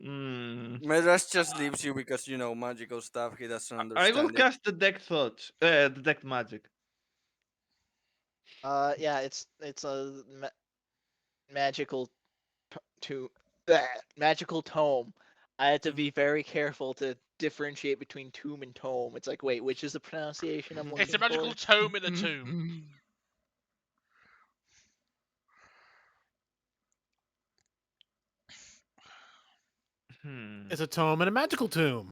Medrash just leaves you because magical stuff. He doesn't I understand will it. cast detect thoughts. Detect magic. Yeah, it's a magical magical tome. I had to be very careful to differentiate between tomb and tome. It's like, wait, which is the pronunciation I'm looking It's a magical for? tome in a tomb. It's a tome and a magical tomb.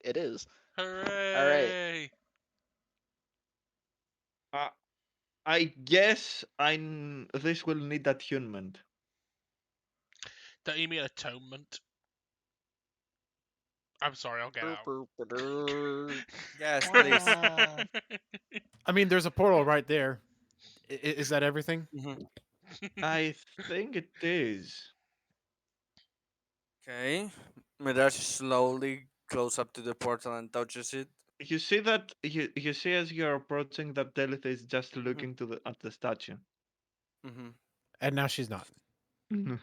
It is. Hooray! I guess this will need attunement. Don't you mean atonement? I'm sorry, I'll get out. Yes, please. I mean, there's a portal right there. Is that everything? Mhm. I think it is. Okay. Mirage slowly goes up to the portal and touches it. You see that you see as you're approaching that Delith is just looking at the statue. Mm-hmm. And now she's not. The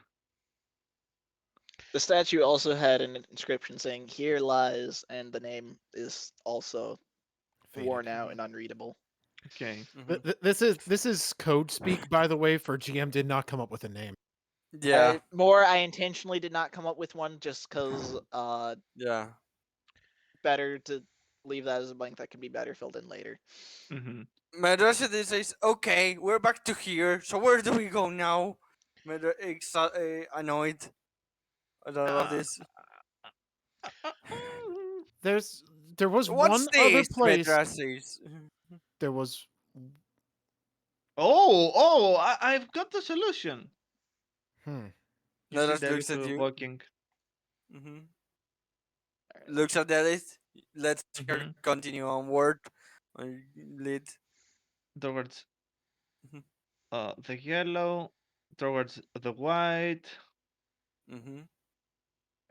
statue also had an inscription saying "Here lies," and the name is also worn Faded. out and unreadable. Okay. This is code speak, by the way, for GM did not come up with a name. Yeah. I intentionally did not come up with one just because Yeah. better to leave that as a blank that can be better filled in later. Mm-hmm. Mirage says, "Okay, we're back to here. So where do we go now?" Mirage annoyed. I don't love this. There was What's one other this? place. Mirage says. There was I've got the solution. You see Mirage looks at Delith you. walking. Mm-hmm. Looks at Ellie. Let's her Mhm. continue onward. Lead. Towards Mhm. the yellow, towards the white. Mm-hmm.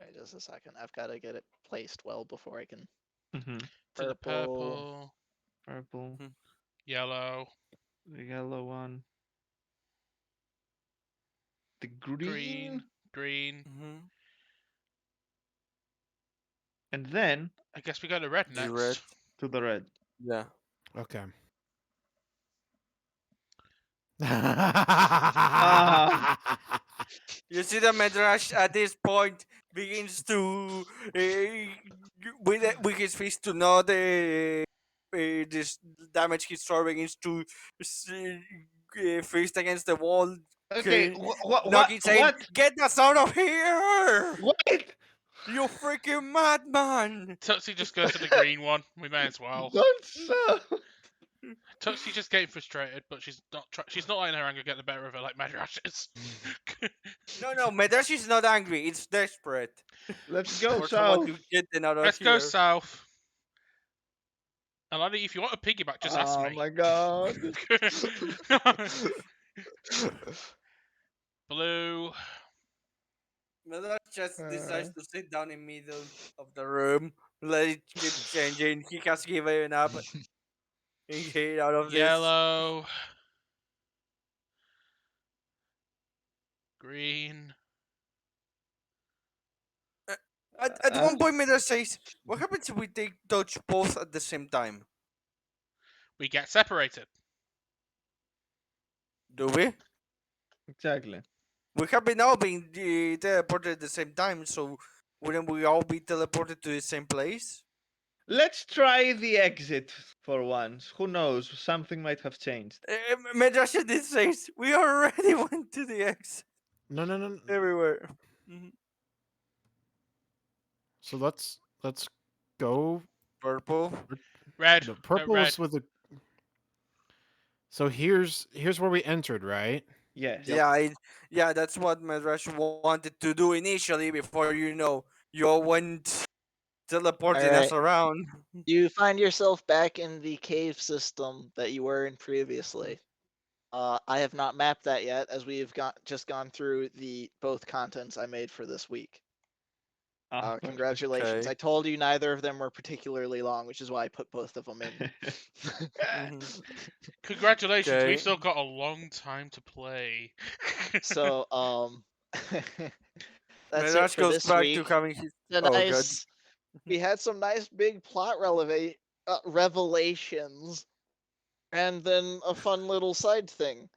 Alright, just a second. I've got to get it placed well before I can. Mm-hmm. To the Purple. purple, Purple, yellow, the yellow one, the green, green. Mm-hmm. and then I guess we go to red The red. next. to the red. Yeah. okay. You see the Medrash at this point begins to with his fist to nod this damage his sword begins to fist against the wall. Okay, Knocking saying, what? "Get the son of here! What? You freaking madman!" Tutsi just goes to the green one. We may as well. Don't so. Tutsi just getting frustrated, but she's not. She's not letting her anger get the better of her like Madrash is. No, Medrash is not angry. It's desperate Let's go for someone south. to get them out of Let's here. go south. Alani, if you want a piggyback, just ask Oh me. my god. Blue. Medrash just decides to sit down in middle of the room. Let it keep changing. He has given up and get out of this. Yellow. Green. At one point, Medrash says, "What happens if we take touch both at the same time? We get separated. Do we? Exactly. We have been all being teleported at the same time, so wouldn't we all be teleported to the same place?" Let's try the exit for once. Who knows? Something might have changed. Medrash did says, "We already went to the exit No. everywhere." Mhm. So let's go. Purple. Red. The No, purple red. is with the. So here's where we entered, right? Yes. Yeah, that's what Medrash wanted to do initially before you all went teleporting us Alright. around. You find yourself back in the cave system that you were in previously. I have not mapped that yet, as we've just gone through the both contents I made for this week. Congratulations! Okay. I told you neither of them were particularly long, which is why I put both of them in. Mhm. Congratulations, Okay. we've still got a long time to play. So, that's it Medrash for goes this back to week. having his. The Oh god. we had some nice big plot revelations, and then a fun little side thing.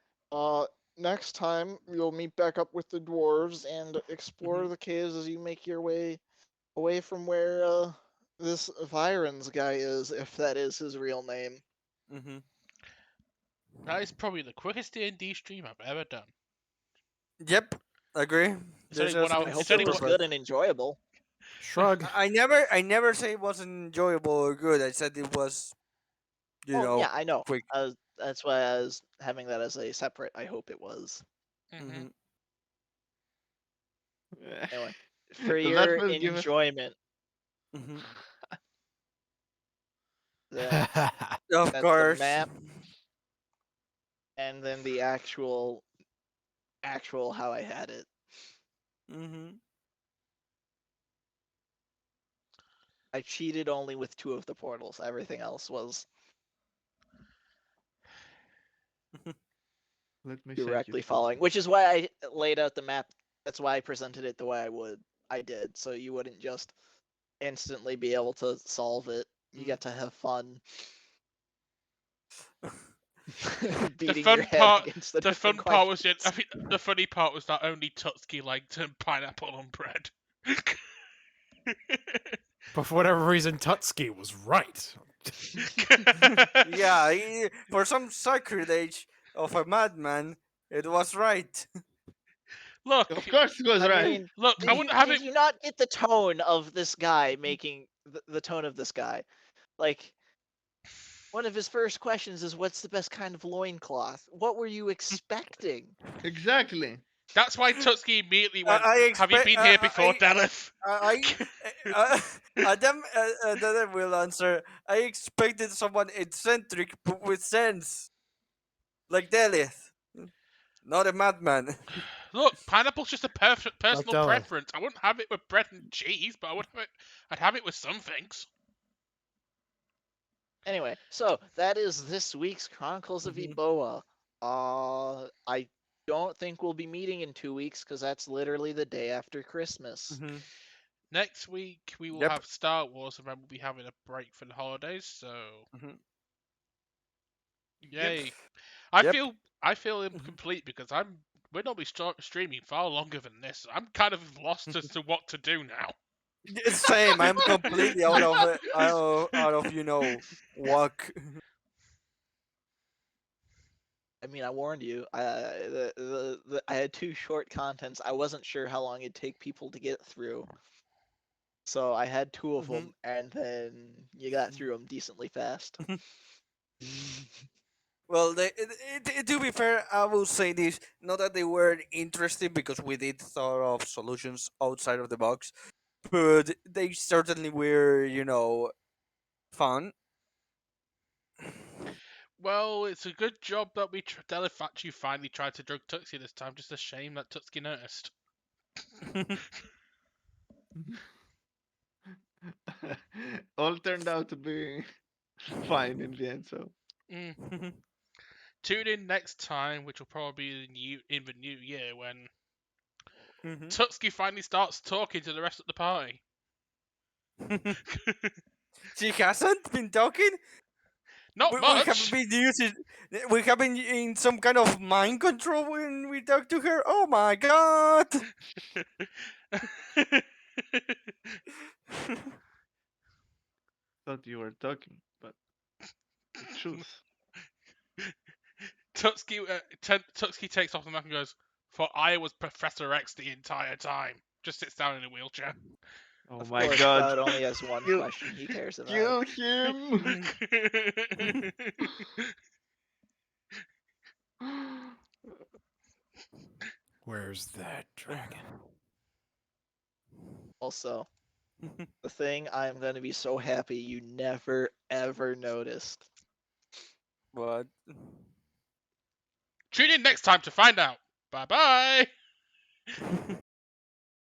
Next time you'll meet back up with the dwarves and explore the caves as you make your way away from where this Viren's guy is, if that is his real name. Mm-hmm. That is probably the quickest D&D stream I've ever done. Yep. Agree. It's only one I hour. hope It's it only was one. good and enjoyable. Shrug. I never say it wasn't enjoyable or good. I said it was, Oh yeah, I know. quick. That's why I was having that as a separate. I hope it was. Mhm. Anyway, for That your will give us. enjoyment, Hmm. that Of that's the course. map, and then the actual how I had it. Hmm. I cheated only with 2 of the portals. Everything else was Let me send you directly something. following, which is why I laid out the map. That's why I presented it the way I did, so you wouldn't just instantly be able to solve it. You get to have fun The beating your fun head part. against the The different fun part was. questions. I think the funny part was that only Tutski liked pineapple on bread. But for whatever reason, Tutski was right. Yeah, for some sacred age of a madman, it was right. Look, Of course, it was I right. mean, look. I wouldn't have did it. you not get the tone of this guy making the tone of this guy? Like, one of his first questions is, "What's the best kind of loincloth?" What were you expecting? Exactly. That's why Tutski immediately went. I Have you expect. been here before, Delith? Adam, Adam will answer. I expected someone eccentric but with sense, like Delith, not a madman. Look, pineapple's just a personal Delith. preference. I wouldn't have it with bread and cheese, but I'd have it with some things. Anyway, so that is this week's Chronicles of Mhm. Eboa. I don't think we'll be meeting in 2 weeks because that's literally the day after Christmas. Mhm. Next week we will Yep. have Star Wars, and then we'll be having a break for the holidays. So, Mhm. yay! Yep. I feel incomplete because we're not be streaming far longer than this. I'm kind of lost as to what to do now. Same. I'm completely out of it. Out of walk. I mean, I warned you. I had 2 short contents. I wasn't sure how long it'd take people to get through. So I had 2 of Mhm. them, and then you got through them decently fast. Well, to be fair, I will say this: not that they were interesting because we did thought of solutions outside of the box, but they certainly were, fun. Well, it's a good job that Delith actually finally tried to drug Tutski this time. Just a shame that Tutski noticed. All turned out to be fine in the end. So Mm. Tune in next time, which will probably be in the new year when Tutski finally starts talking to the rest of the party. She hasn't been talking. Not We have much. been using. We have been in some kind of mind control when we talk to her. Oh my god! thought you were talking, but the truth. Tutski takes off the map and goes, "For I was Professor X the entire time." Just sits down in a wheelchair. Oh Of my course, god! Cloud only has one Kill, question he cares about. kill him! Where's that dragon? Also, the thing I'm going to be so happy you never ever noticed. What? Tune in next time to find out. Bye bye.